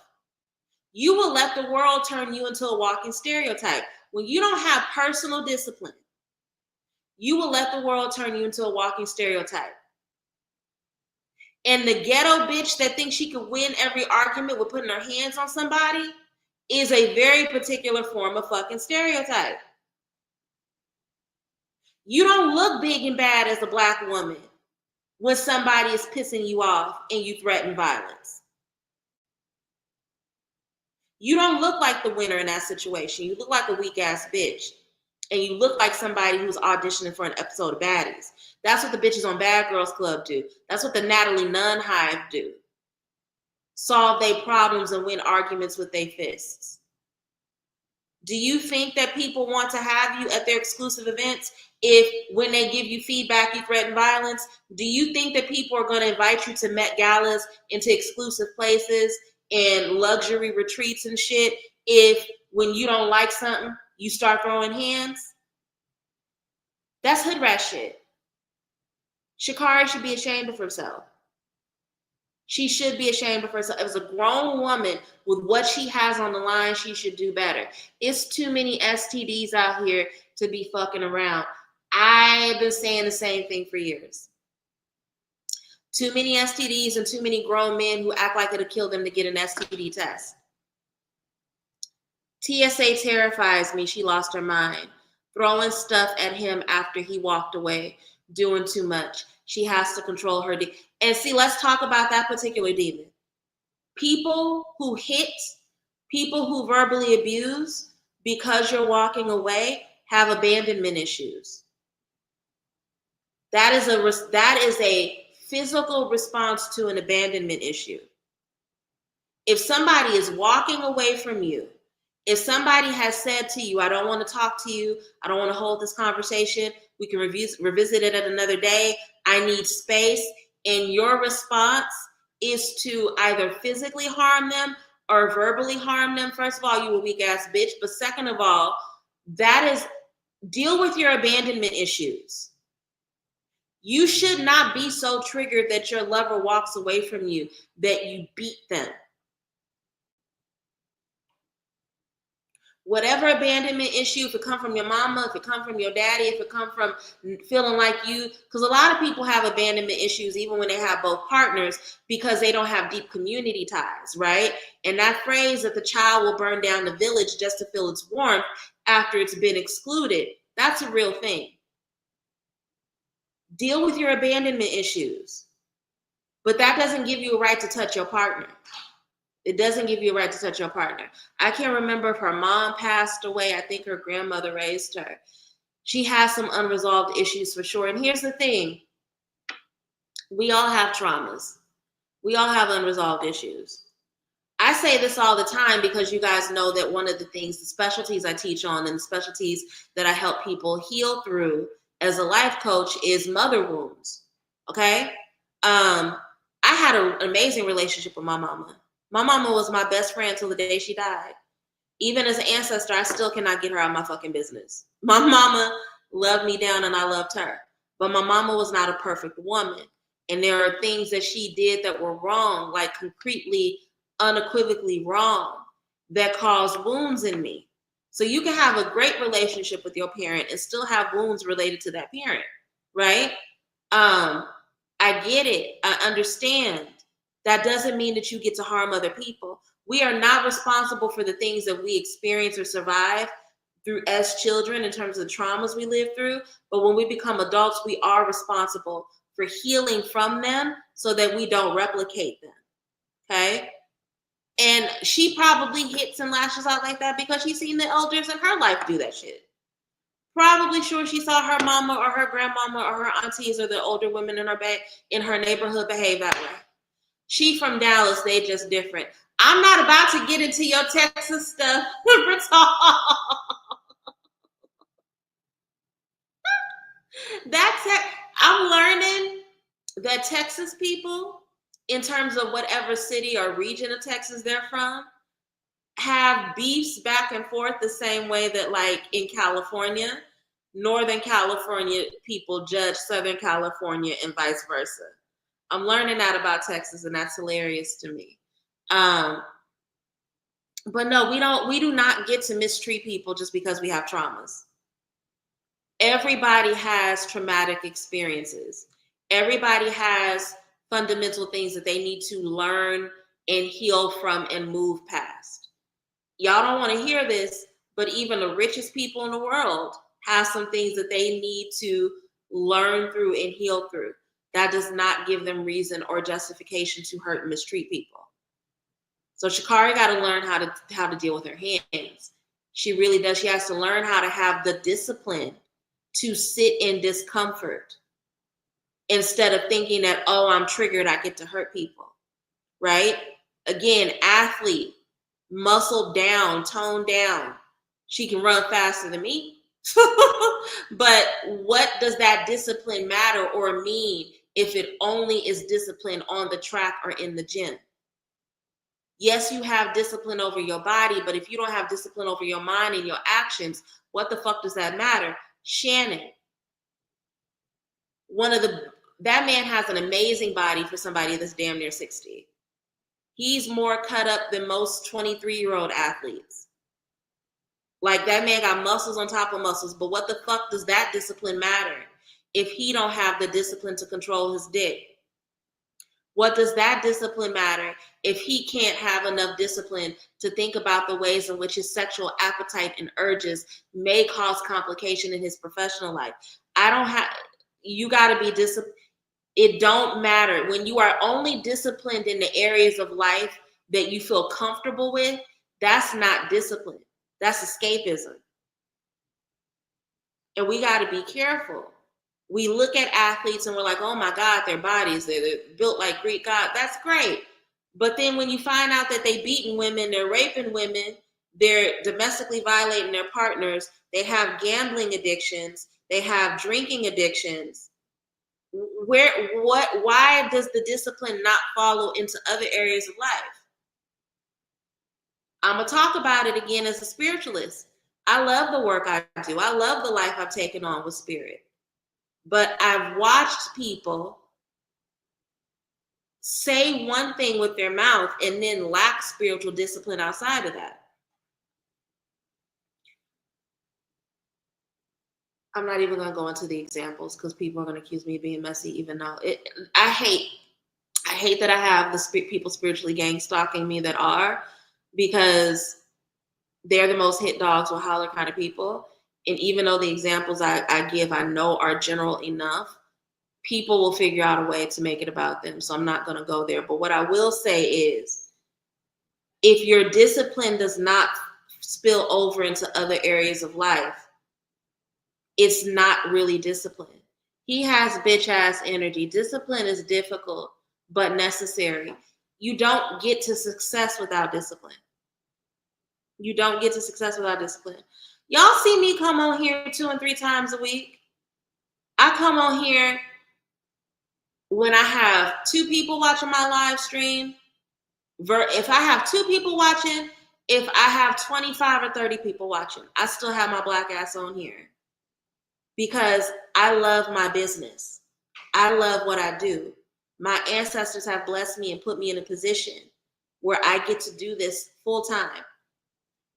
[SPEAKER 1] you will let the world turn you into a walking stereotype. When you don't have personal discipline, you will let the world turn you into a walking stereotype. And the ghetto bitch that thinks she can win every argument with putting her hands on somebody is a very particular form of fucking stereotype. You don't look big and bad as a black woman when somebody is pissing you off and you threaten violence. You don't look like the winner in that situation. You look like a weak ass bitch. and you look like somebody who's auditioning for an episode of Baddies. That's what the bitches on Bad Girls Club do. That's what the Natalie Nunn Hive do. Solve their problems and win arguments with their fists. Do you think that people want to have you at their exclusive events if when they give you feedback you threaten violence? Do you think that people are going to invite you to Met Galas, into exclusive places and luxury retreats and shit if when you don't like something, you start throwing hands? That's hood rat shit. Sha'Carri should be ashamed of herself. She should be ashamed of herself. As a grown woman with what she has on the line, she should do better. It's too many STDs out here to be fucking around. I've been saying the same thing for years. Too many STDs and too many grown men who act like it'll kill them to get an STD test. TSA terrifies me. She lost her mind. Throwing stuff at him after he walked away. Doing too much. She has to control her. And see, let's talk about that particular demon. People who hit, people who verbally abuse because you're walking away have abandonment issues. That is a physical response to an abandonment issue. If somebody is walking away from you, if somebody has said to you, I don't want to talk to you, I don't want to hold this conversation, we can revisit it at another day, I need space, and your response is to either physically harm them or verbally harm them, first of all, you a weak ass bitch. But second of all, that is, deal with your abandonment issues. You should not be so triggered that your lover walks away from you that you beat them. Whatever abandonment issue, if it come from your mama, if it come from your daddy, if it come from feeling like you, because a lot of people have abandonment issues even when they have both partners because they don't have deep community ties, right? And that phrase that the child will burn down the village just to feel its warmth after it's been excluded, that's a real thing. Deal with your abandonment issues, but that doesn't give you a right to touch your partner. It doesn't give you a right to touch your partner. I can't remember if her mom passed away. I think her grandmother raised her. She has some unresolved issues for sure. And here's the thing. We all have traumas. We all have unresolved issues. I say this all the time because you guys know that one of the things, the specialties I teach on and the specialties that I help people heal through as a life coach is mother wounds. Okay? I had an amazing relationship with my mama. My mama was my best friend till the day she died. Even as an ancestor, I still cannot get her out of my fucking business. My mama loved me down and I loved her. But my mama was not a perfect woman. And there are things that she did that were wrong, like concretely, unequivocally wrong, that caused wounds in me. So you can have a great relationship with your parent and still have wounds related to that parent, right? I get it. I understand. That doesn't mean that you get to harm other people. We are not responsible for the things that we experience or survive through as children in terms of the traumas we live through. But when we become adults, we are responsible for healing from them so that we don't replicate them. Okay? And she probably hits and lashes out like that because she's seen the elders in her life do that shit. Probably sure she saw her mama or her grandmama or her aunties or the older women in her neighborhood behave that way. She from Dallas, they just different. I'm not about to get into your Texas stuff. I'm learning that Texas people, in terms of whatever city or region of Texas they're from, have beefs back and forth the same way that, like, in California, Northern California people judge Southern California and vice versa. I'm learning that about Texas, and that's hilarious to me. But no, we do not get to mistreat people just because we have traumas. Everybody has traumatic experiences. Everybody has fundamental things that they need to learn and heal from and move past. Y'all don't want to hear this, but even the richest people in the world have some things that they need to learn through and heal through. That does not give them reason or justification to hurt and mistreat people. So Sha'Carri got to learn how to deal with her hands. She really does. She has to learn how to have the discipline to sit in discomfort instead of thinking that, oh, I'm triggered, I get to hurt people, right? Again, athlete, muscle down, tone down. She can run faster than me. But what does that discipline matter or mean if it only is discipline on the track or in the gym? Yes, you have discipline over your body, but if you don't have discipline over your mind and your actions, what the fuck does that matter? Shannon, that man has an amazing body for somebody that's damn near 60. He's more cut up than most 23-year-old athletes. Like, that man got muscles on top of muscles, but what the fuck does that discipline matter if he don't have the discipline to control his dick? What does that discipline matter if he can't have enough discipline to think about the ways in which his sexual appetite and urges may cause complication in his professional life? You got to be disciplined. It don't matter. When you are only disciplined in the areas of life that you feel comfortable with, that's not discipline. That's escapism. And we got to be careful. We look at athletes and we're like, oh my God, their bodies, they're built like Greek God. That's great. But then when you find out that they're beating women, they're raping women, they're domestically violating their partners, they have gambling addictions, they have drinking addictions, why does the discipline not follow into other areas of life? I'm going to talk about it again as a spiritualist. I love the work I do. I love the life I've taken on with spirit. But I've watched people say one thing with their mouth and then lack spiritual discipline outside of that. I'm not even going to go into the examples because people are going to accuse me of being messy, even though I hate that I have the people spiritually gang stalking me that are, because they're the most hit dogs will holler kind of people. And even though the examples I give, I know are general enough, people will figure out a way to make it about them. So I'm not going to go there. But what I will say is, if your discipline does not spill over into other areas of life, it's not really discipline. He has bitch ass energy. Discipline is difficult, but necessary. You don't get to success without discipline. You don't get to success without discipline. Y'all see me come on here 2 and 3 times a week. I come on here when I have 2 people watching my live stream. If I have 2 people watching, if I have 25 or 30 people watching, I still have my black ass on here because I love my business. I love what I do. My ancestors have blessed me and put me in a position where I get to do this full time.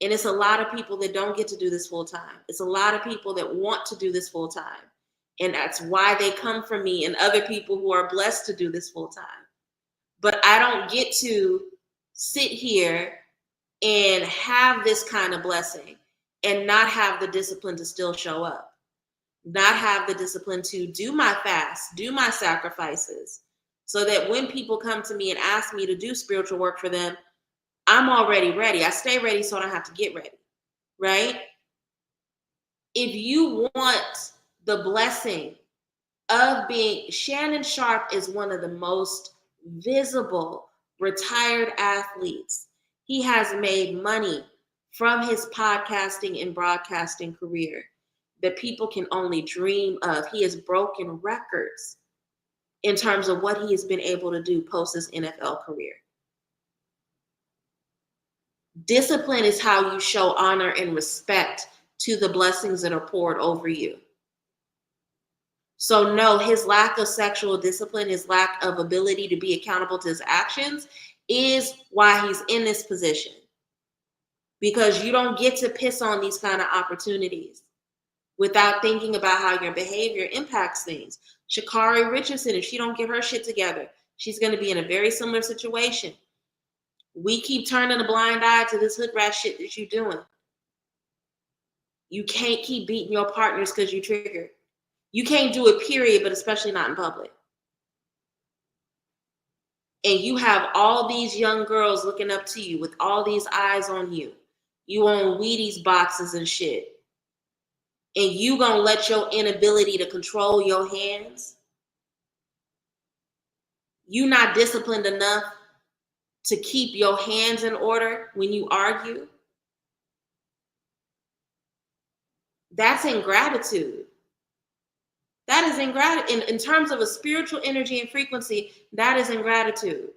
[SPEAKER 1] And it's a lot of people that don't get to do this full time. It's a lot of people that want to do this full time. And that's why they come from me and other people who are blessed to do this full time. But I don't get to sit here and have this kind of blessing and not have the discipline to still show up, not have the discipline to do my fast, do my sacrifices, so that when people come to me and ask me to do spiritual work for them, I'm already ready. I stay ready so I don't have to get ready, right? If you want the blessing of being, Shannon Sharpe is one of the most visible retired athletes. He has made money from his podcasting and broadcasting career that people can only dream of. He has broken records in terms of what he has been able to do post his NFL career. Discipline is how you show honor and respect to the blessings that are poured over you. So no, his lack of sexual discipline, his lack of ability to be accountable to his actions is why he's in this position. Because you don't get to piss on these kind of opportunities without thinking about how your behavior impacts things. Sha'Carri Richardson, if she don't get her shit together, she's going to be in a very similar situation. We keep turning a blind eye to this hood rat shit that you're doing. You can't keep beating your partners because you triggered. You can't do it, period, but especially not in public. And you have all these young girls looking up to you with all these eyes on you. You on Wheaties boxes and shit. And you gonna let your inability to control your hands, you not disciplined enough to keep your hands in order when you argue? That's ingratitude. That is ingratitude. In terms of a spiritual energy and frequency, that is ingratitude.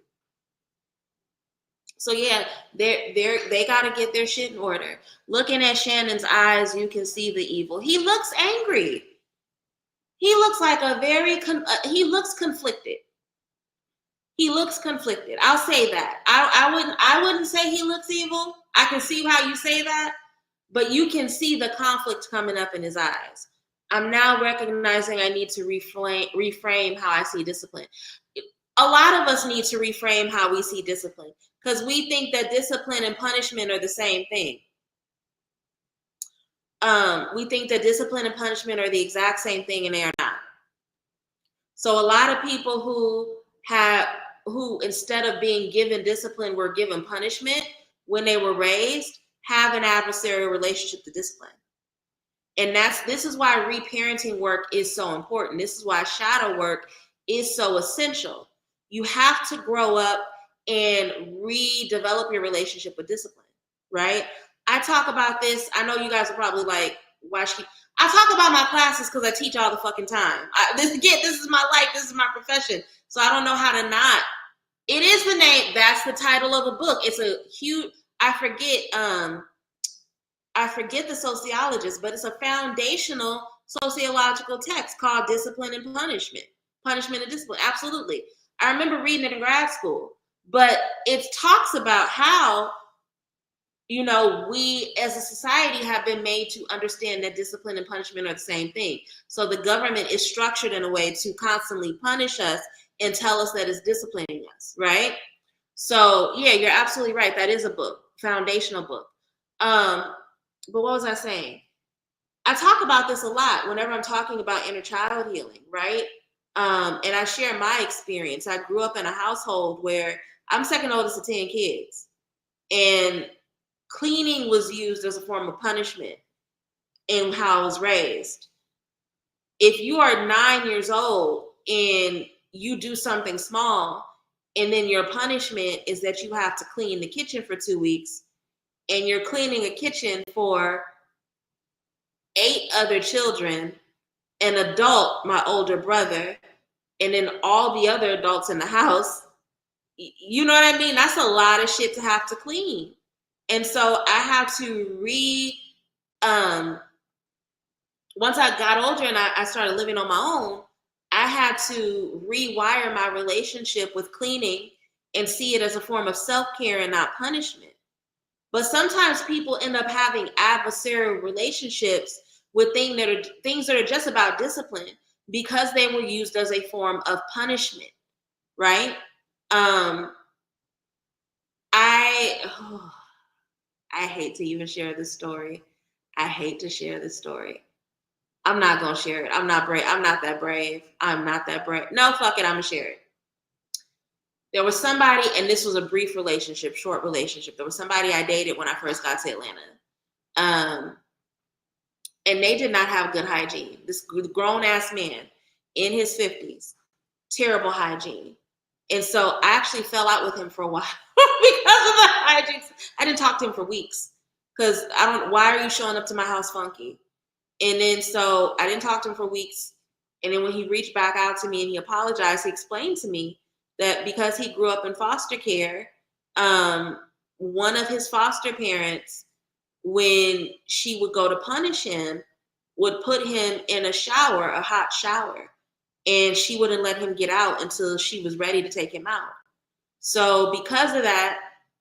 [SPEAKER 1] So yeah, they got to get their shit in order. Looking at Shannon's eyes, you can see the evil. He looks angry. He looks like he looks conflicted. He looks conflicted. I'll say that. I wouldn't say he looks evil. I can see how you say that, but you can see the conflict coming up in his eyes. I'm now recognizing I need to reframe how I see discipline. A lot of us need to reframe how we see discipline because we think that discipline and punishment are the same thing. We think that discipline and punishment are the exact same thing, and they are not. So a lot of people who instead of being given discipline were given punishment when they were raised have an adversarial relationship to discipline. And this is why reparenting work is so important. This is why shadow work is so essential. You have to grow up and redevelop your relationship with discipline, right? I talk about this. I know you guys are probably like, I talk about my classes because I teach all the fucking time. This is my life. This is my profession. So I don't know how to not. It is the name. That's the title of a book. It's a huge, I forget the sociologist, but it's a foundational sociological text called Discipline and Punishment. Punishment and Discipline. Absolutely. I remember reading it in grad school, but it talks about how, we as a society have been made to understand that discipline and punishment are the same thing. So the government is structured in a way to constantly punish us and tell us that it's disciplining us, right? So yeah, you're absolutely right. That is a book, foundational book. But what was I saying? I talk about this a lot whenever I'm talking about inner child healing, right? And I share my experience. I grew up in a household where I'm second oldest of 10 kids. And cleaning was used as a form of punishment in how I was raised. If you are 9 years old and you do something small, and then your punishment is that you have to clean the kitchen for 2 weeks, and you're cleaning a kitchen for 8 other children, an adult, my older brother, and then all the other adults in the house, you know what I mean? That's a lot of shit to have to clean. And so I have to once I got older and I started living on my own, I had to rewire my relationship with cleaning and see it as a form of self-care and not punishment. But sometimes people end up having adversarial relationships with things that are just about discipline because they were used as a form of punishment, right? I hate to even share this story. I hate to share this story. I'm not going to share it. I'm not brave. I'm not that brave. No, fuck it. I'm going to share it. There was somebody, and this was a brief relationship, short relationship. There was somebody I dated when I first got to Atlanta. And they did not have good hygiene. This grown-ass man in his 50s, terrible hygiene. And so I actually fell out with him for a while because of the hygiene. I didn't talk to him for weeks because why are you showing up to my house funky? And then so I didn't talk to him for weeks. And then when he reached back out to me and he apologized, he explained to me that because he grew up in foster care, one of his foster parents, when she would go to punish him, would put him in a hot shower, and she wouldn't let him get out until she was ready to take him out. So because of that,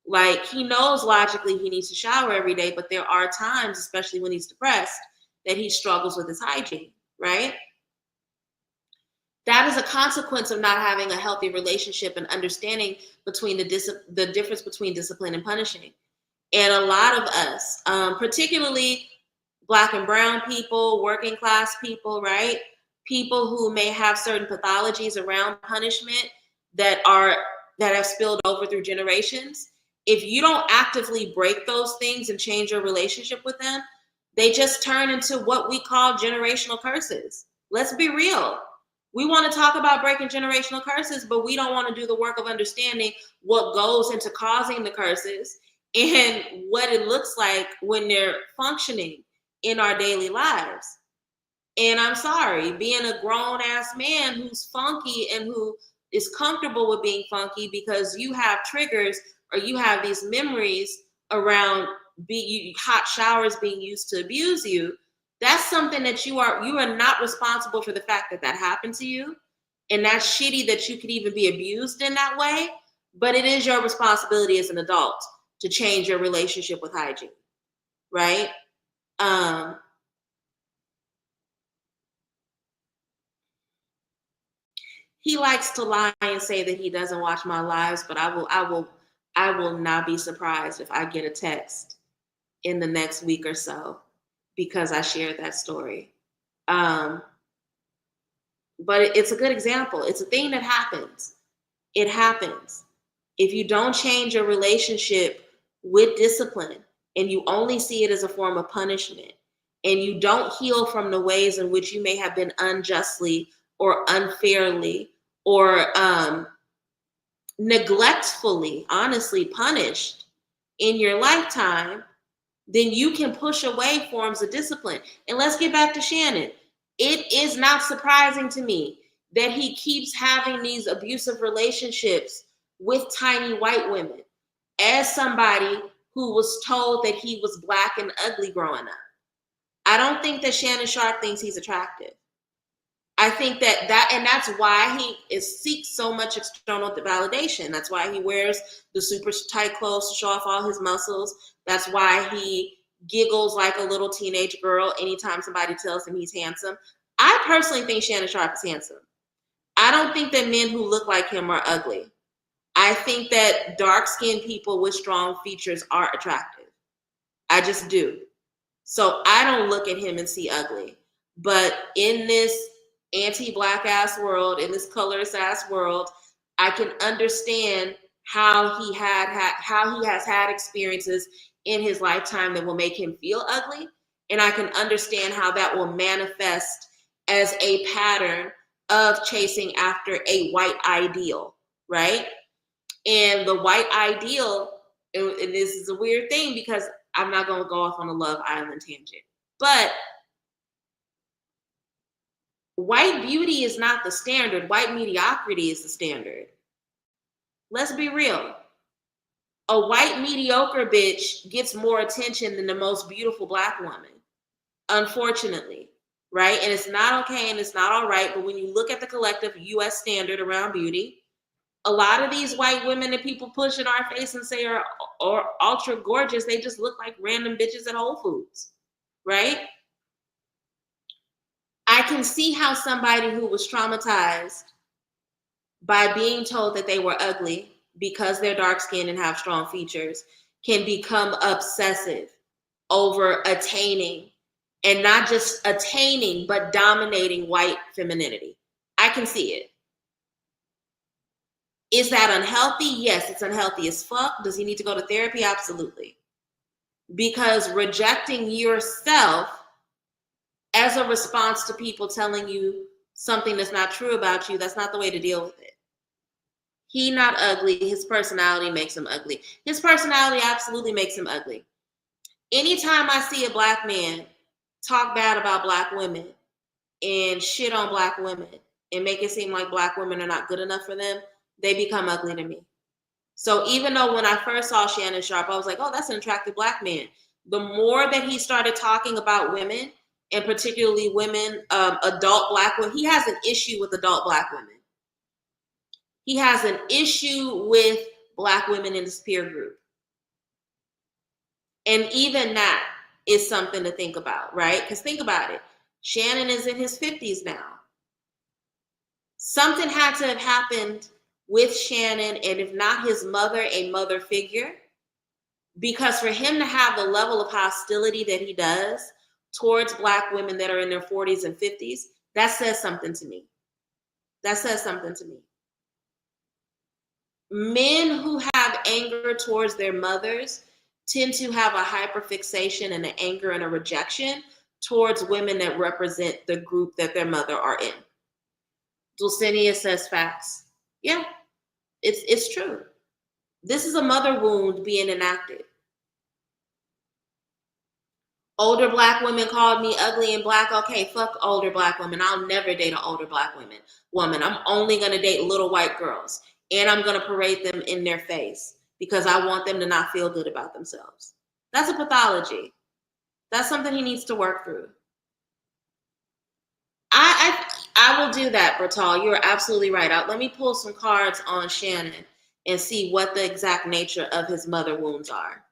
[SPEAKER 1] like, he knows logically he needs to shower every day, but there are times, especially when he's depressed, that he struggles with his hygiene, right? That is a consequence of not having a healthy relationship and understanding between the difference between discipline and punishing. And a lot of us, particularly Black and brown people, working class people, right? People who may have certain pathologies around punishment that have spilled over through generations. If you don't actively break those things and change your relationship with them, they just turn into what we call generational curses. Let's be real. We want to talk about breaking generational curses, but we don't want to do the work of understanding what goes into causing the curses and what it looks like when they're functioning in our daily lives. And I'm sorry, being a grown ass man who's funky and who is comfortable with being funky because you have triggers or you have these memories around hot showers being used to abuse you, that's something that you are not responsible for the fact that that happened to you. And that's shitty that you could even be abused in that way. But it is your responsibility as an adult to change your relationship with hygiene, right? He likes to lie and say that he doesn't watch my lives, but I will not be surprised if I get a text in the next week or so because I shared that story. But it's a good example. It's a thing that happens. It happens. If you don't change your relationship with discipline and you only see it as a form of punishment and you don't heal from the ways in which you may have been unjustly or unfairly or neglectfully, honestly punished in your lifetime, then you can push away forms of discipline. And let's get back to Shannon. It is not surprising to me that he keeps having these abusive relationships with tiny white women as somebody who was told that he was Black and ugly growing up. I don't think that Shannon Sharpe thinks he's attractive. I think and that's why he seeks so much external validation. That's why he wears the super tight clothes to show off all his muscles. That's why he giggles like a little teenage girl anytime somebody tells him he's handsome. I personally think Shannon Sharpe is handsome. I don't think that men who look like him are ugly. I think that dark-skinned people with strong features are attractive. I just do. So I don't look at him and see ugly. But in this anti-Black ass world, in this colorist ass world, I can understand how he has had experiences in his lifetime that will make him feel ugly. And I can understand how that will manifest as a pattern of chasing after a white ideal, right? And the white ideal, and this is a weird thing because I'm not going to go off on a Love Island tangent, but white beauty is not the standard. White mediocrity is the standard. Let's be real. A white mediocre bitch gets more attention than the most beautiful Black woman, unfortunately, right? And it's not okay and it's not all right, but when you look at the collective US standard around beauty, a lot of these white women that people push in our face and say are ultra gorgeous, they just look like random bitches at Whole Foods, right? I can see how somebody who was traumatized by being told that they were ugly because they're dark-skinned and have strong features can become obsessive over attaining, and not just attaining, but dominating white femininity. I can see it. Is that unhealthy? Yes, it's unhealthy as fuck. Does he need to go to therapy? Absolutely. Because rejecting yourself as a response to people telling you something that's not true about you, that's not the way to deal with it. He not ugly. His personality makes him ugly. His personality absolutely makes him ugly. Anytime I see a Black man talk bad about Black women and shit on Black women and make it seem like Black women are not good enough for them, they become ugly to me. So even though when I first saw Shannon Sharpe, I was like, oh, that's an attractive Black man. The more that he started talking about women, and particularly women, adult Black women, he has an issue with adult Black women. He has an issue with Black women in his peer group. And even that is something to think about, right? Because think about it. Shannon is in his 50s now. Something had to have happened with Shannon, and if not his mother, a mother figure. Because for him to have the level of hostility that he does towards Black women that are in their 40s and 50s, that says something to me. That says something to me. Men who have anger towards their mothers tend to have a hyperfixation and an anger and a rejection towards women that represent the group that their mother are in. Dulcinea says facts. Yeah, it's true. This is a mother wound being enacted. Older Black women called me ugly and Black. Okay, fuck older Black women. I'll never date an older Black woman. I'm only going to date little white girls. And I'm going to parade them in their face because I want them to not feel good about themselves. That's a pathology. That's something he needs to work through. I will do that, Bertal. You're absolutely right. Let me pull some cards on Shannon and see what the exact nature of his mother wounds are.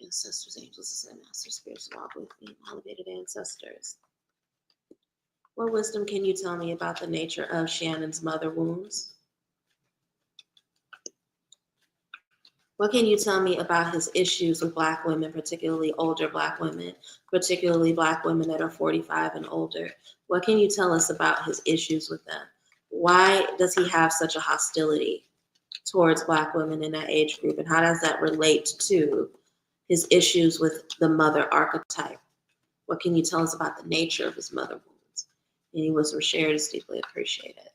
[SPEAKER 1] Ancestors, angels, and master spirits walk with me, elevated ancestors. What wisdom can you tell me about the nature of Shannon's mother wounds? What can you tell me about his issues with Black women, particularly older Black women, particularly Black women that are 45 and older? What can you tell us about his issues with them? Why does he have such a hostility towards Black women in that age group? And how does that relate to his issues with the mother archetype? What can you tell us about the nature of his mother wounds? Any wisdom shared is deeply appreciated.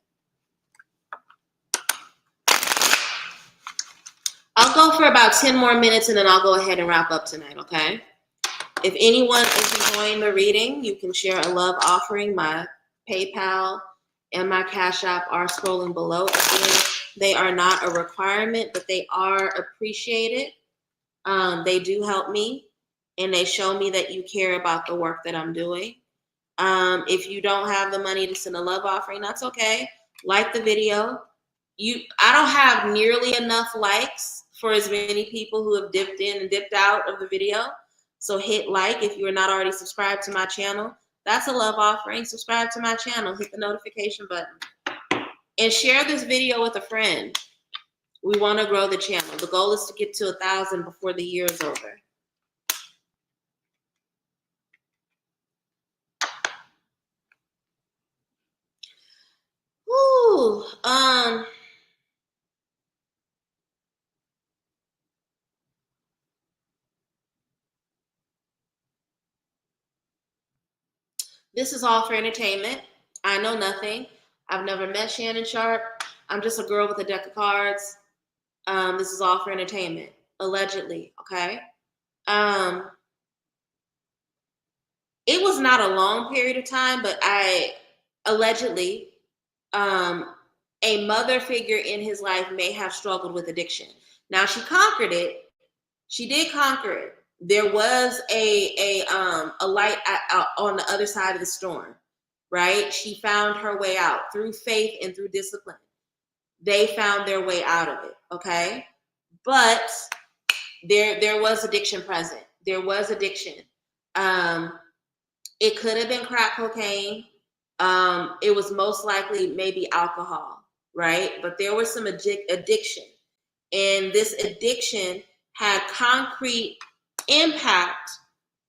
[SPEAKER 1] I'll go for about 10 more minutes and then I'll go ahead and wrap up tonight, okay? If anyone is enjoying the reading, you can share a love offering. My PayPal and my Cash App are scrolling below. Again, they are not a requirement, but they are appreciated. They do help me and they show me that you care about the work that I'm doing. If you don't have the money to send a love offering, that's okay. Like the video. I don't have nearly enough likes for as many people who have dipped in and dipped out of the video. So hit like if you are not already subscribed to my channel. That's a love offering. Subscribe to my channel. Hit the notification button. And share this video with a friend. We want to grow the channel. The goal is to get to 1,000 before the year is over. Woo. This is all for entertainment. I know nothing. I've never met Shannon Sharpe. I'm just a girl with a deck of cards. This is all for entertainment, allegedly, okay? It was not a long period of time, but allegedly, a mother figure in his life may have struggled with addiction. Now, she conquered it. She did conquer it. There was a light on the other side of the storm, right? She found her way out through faith and through discipline. They found their way out of it, okay? But there was addiction present. There was addiction. It could have been crack cocaine. It was most likely maybe alcohol, right? But there was some addiction. And this addiction had concrete impact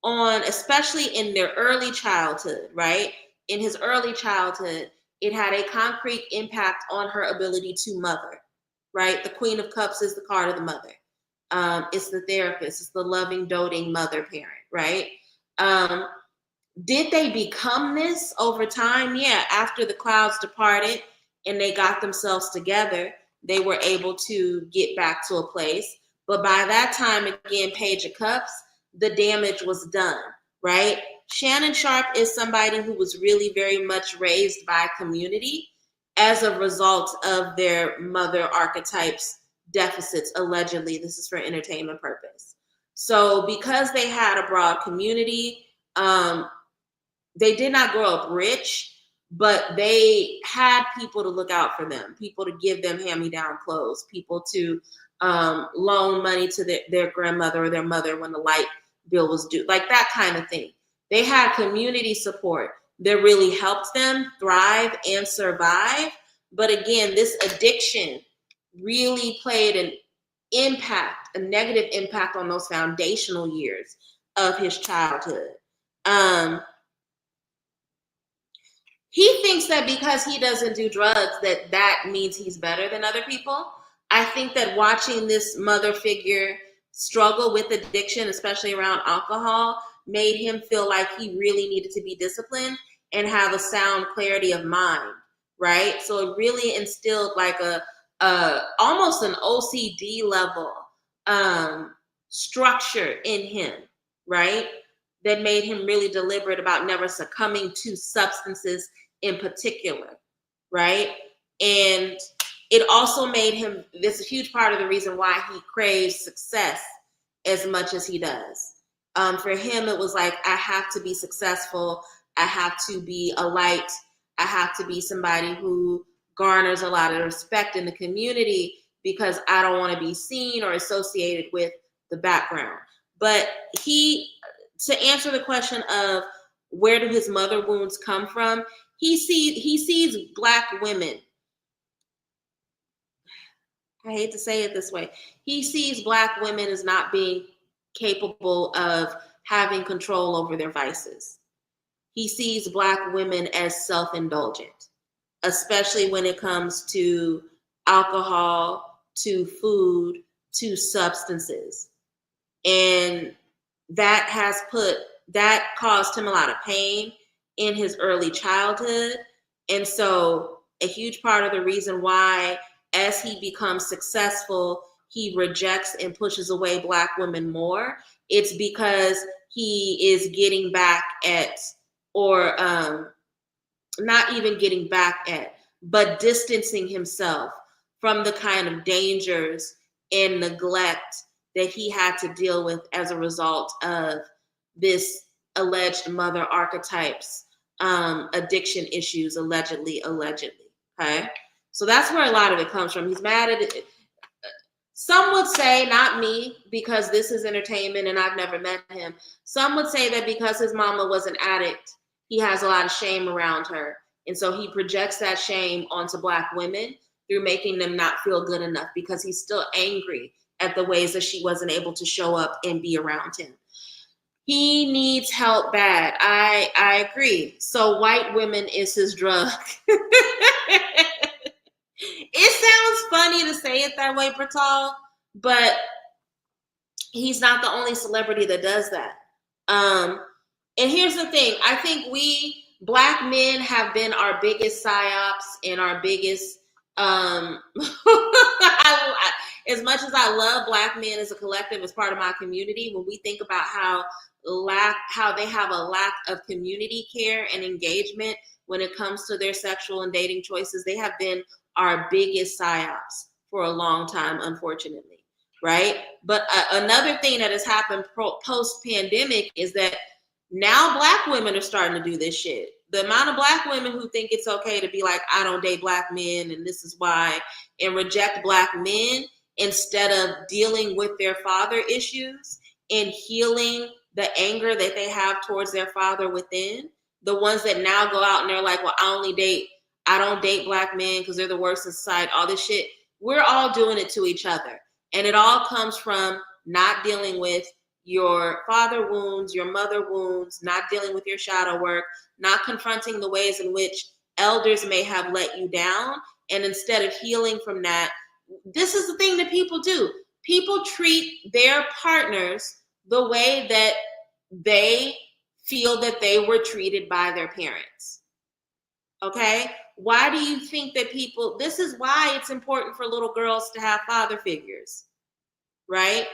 [SPEAKER 1] on, especially in their early childhood, right? In his early childhood, it had a concrete impact on her ability to mother, right? The Queen of Cups is the card of the mother. It's the therapist. It's the loving, doting mother parent, right? Did they become this over time? Yeah, after the clouds departed and they got themselves together, they were able to get back to a place. But by that time, again, Page of Cups, the damage was done, right? Shannon Sharpe is somebody who was really very much raised by community as a result of their mother archetypes deficits, allegedly. This is for entertainment purpose. So because they had a broad community, they did not grow up rich, but they had people to look out for them, people to give them hand-me-down clothes, people to loan money to their grandmother or their mother when the light bill was due, like that kind of thing. They had community support that really helped them thrive and survive. But again, this addiction really played an impact, a negative impact on those foundational years of his childhood. He thinks that because he doesn't do drugs, that means he's better than other people. I think that watching this mother figure struggle with addiction, especially around alcohol, made him feel like he really needed to be disciplined and have a sound clarity of mind, right? So it really instilled like a almost an OCD level structure in him, right? That made him really deliberate about never succumbing to substances in particular, right? And it also made him, this is a huge part of the reason why he craves success as much as he does. For him, it was like, I have to be successful. I have to be a light. I have to be somebody who garners a lot of respect in the community because I don't want to be seen or associated with the background. But to answer the question of where do his mother wounds come from, he sees Black women. I hate to say it this way. He sees Black women as not being capable of having control over their vices. He sees Black women as self-indulgent, especially when it comes to alcohol, to food, to substances. And that caused him a lot of pain in his early childhood. And so a huge part of the reason why, as he becomes successful, he rejects and pushes away Black women more, it's because he is getting back at, or not even getting back at, but distancing himself from the kind of dangers and neglect that he had to deal with as a result of this alleged mother archetypes, addiction issues, allegedly. Okay. So that's where a lot of it comes from. He's mad at it. Some would say, not me, because this is entertainment and I've never met him. Some would say that because his mama was an addict, he has a lot of shame around her. And so he projects that shame onto Black women through making them not feel good enough because he's still angry at the ways that she wasn't able to show up and be around him. He needs help bad. I agree. So white women is his drug. It sounds funny to say it that way, Bertal, but he's not the only celebrity that does that. And here's the thing. I think we Black men have been our biggest psyops and our biggest, as much as I love Black men as a collective, as part of my community, when we think about how they have a lack of community care and engagement when it comes to their sexual and dating choices, they have been our biggest psyops for a long time, unfortunately, right? But another thing that has happened post-pandemic is that now Black women are starting to do this shit. The amount of Black women who think it's okay to be like, I don't date Black men and this is why, and reject Black men instead of dealing with their father issues and healing the anger that they have towards their father within. The ones that now go out and they're like, well, I don't date Black men because they're the worst in society, all this shit. We're all doing it to each other. And it all comes from not dealing with your father wounds, your mother wounds, not dealing with your shadow work, not confronting the ways in which elders may have let you down. And instead of healing from that, this is the thing that people do. People treat their partners the way that they feel that they were treated by their parents. Okay? Why do you think that this is why it's important for little girls to have father figures, right?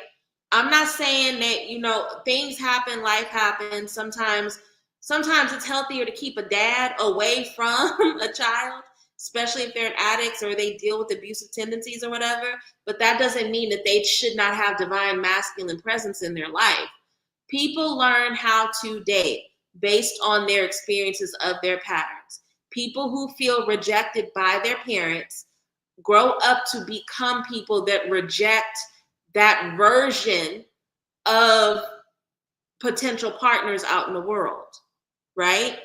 [SPEAKER 1] I'm not saying that, things happen, life happens. Sometimes it's healthier to keep a dad away from a child, especially if they're addicts or they deal with abusive tendencies or whatever. But that doesn't mean that they should not have divine masculine presence in their life. People learn how to date based on their experiences of their patterns. People who feel rejected by their parents grow up to become people that reject that version of potential partners out in the world, right?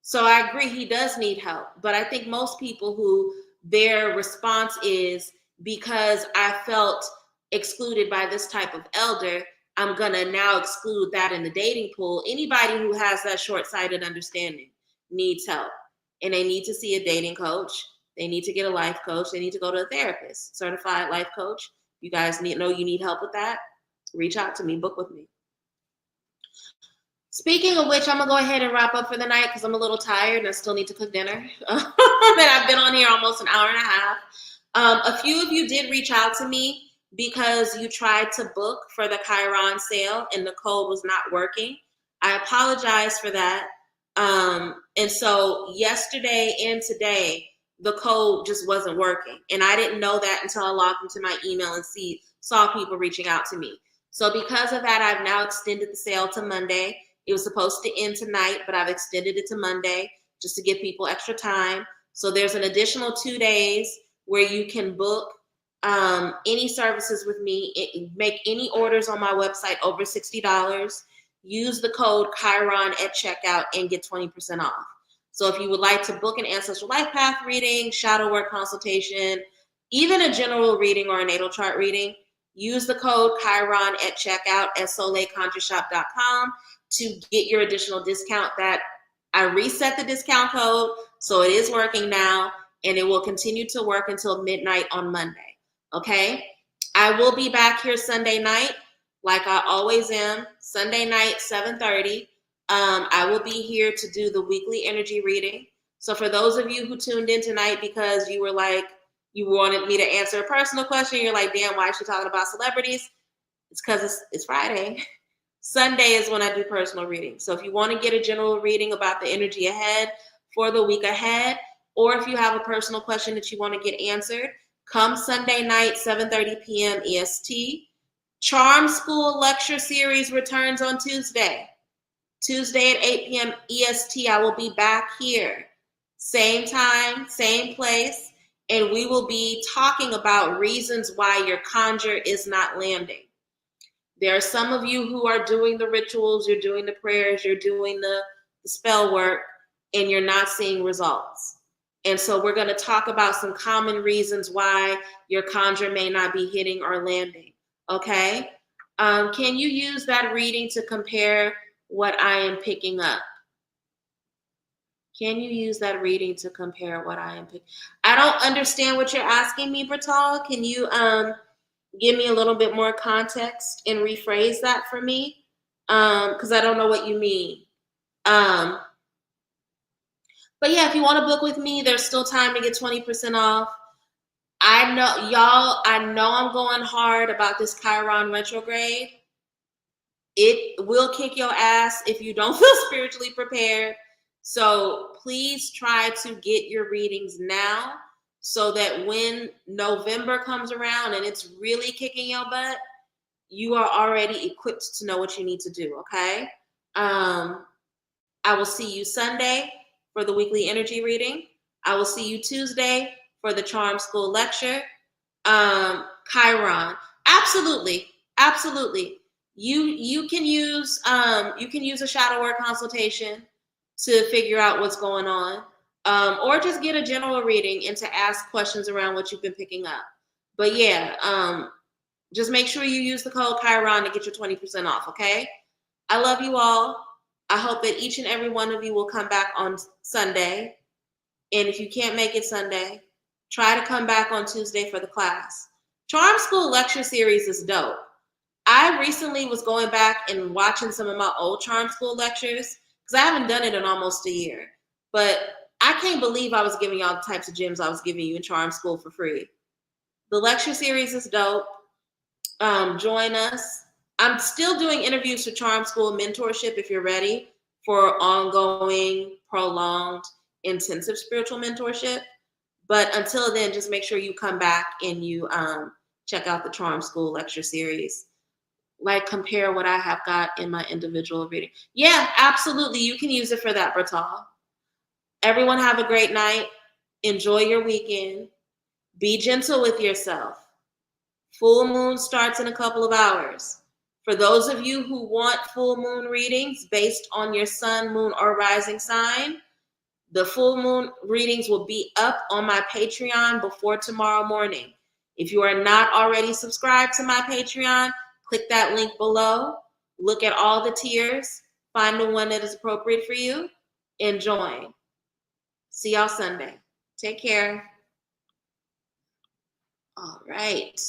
[SPEAKER 1] So I agree he does need help, but I think most people who their response is, because I felt excluded by this type of elder, I'm gonna now exclude that in the dating pool. Anybody who has that short-sighted understanding needs help, and they need to see a dating coach. They need to get a life coach. They need to go to a therapist, certified life coach. You guys you need help with that, reach out to me, book with me. Speaking of which, I'm going to go ahead and wrap up for the night because I'm a little tired and I still need to cook dinner. And I've been on here almost an hour and a half. A few of you did reach out to me because you tried to book for the Chiron sale and the code was not working. I apologize for that. And so yesterday and today, the code just wasn't working. And I didn't know that until I logged into my email and saw people reaching out to me. So because of that, I've now extended the sale to Monday. It was supposed to end tonight, but I've extended it to Monday just to give people extra time. So there's an additional 2 days where you can book any services with me, make any orders on my website over $60. Use the code Chiron at checkout and get 20% off. So if you would like to book an ancestral life path reading, shadow work consultation, even a general reading or a natal chart reading, use the code Chiron at checkout at soleilconjureshop.com to get your additional discount. That I reset the discount code, so it is working now, and it will continue to work until midnight on Monday. Okay? I will be back here Sunday night, like I always am. Sunday night, 7:30. I will be here to do the weekly energy reading. So for those of you who tuned in tonight because you were like, you wanted me to answer a personal question, you're like, damn, why is she talking about celebrities? It's because it's Friday. Sunday is when I do personal reading. So if you want to get a general reading about the energy ahead for the week ahead, or if you have a personal question that you want to get answered, come Sunday night, 7:30 p.m. EST. Charm School lecture series returns on Tuesday. Tuesday at 8 p.m. EST, I will be back here. Same time, same place, and we will be talking about reasons why your conjure is not landing. There are some of you who are doing the rituals, you're doing the prayers, you're doing the spell work, and you're not seeing results. And so we're going to talk about some common reasons why your conjure may not be hitting or landing. Okay? Can you use that reading to compare what I am picking up? Can you use that reading to compare what I am picking? I don't understand what you're asking me, Bertal. Can you give me a little bit more context and rephrase that for me? Because I don't know what you mean. But yeah, if you want to book with me, there's still time to get 20% off. I know, y'all, I know I'm going hard about this Chiron retrograde. It will kick your ass if you don't feel spiritually prepared. So please try to get your readings now so that when November comes around and it's really kicking your butt, you are already equipped to know what you need to do, okay? I will see you Sunday for the weekly energy reading. I will see you Tuesday for the Charm School lecture. Chiron, absolutely. You can use a shadow work consultation to figure out what's going on, or just get a general reading and to ask questions around what you've been picking up. But yeah, just make sure you use the code Chiron to get your 20% off. Okay, I love you all. I hope that each and every one of you will come back on Sunday, and if you can't make it Sunday, try to come back on Tuesday for the class. Charm School lecture series is dope. I recently was going back and watching some of my old Charm School lectures because I haven't done it in almost a year. But I can't believe I was giving y'all the types of gems I was giving you in Charm School for free. The lecture series is dope. Join us. I'm still doing interviews for Charm School mentorship if you're ready for ongoing, prolonged, intensive spiritual mentorship. But until then, just make sure you come back and you check out the Charm School lecture series. Like compare what I have got in my individual reading. Yeah, absolutely. You can use it for that, Bertal. Everyone have a great night. Enjoy your weekend. Be gentle with yourself. Full moon starts in a couple of hours. For those of you who want full moon readings based on your sun, moon, or rising sign, the full moon readings will be up on my Patreon before tomorrow morning. If you are not already subscribed to my Patreon, click that link below. Look at all the tiers. Find the one that is appropriate for you and join. See y'all Sunday. Take care. All right.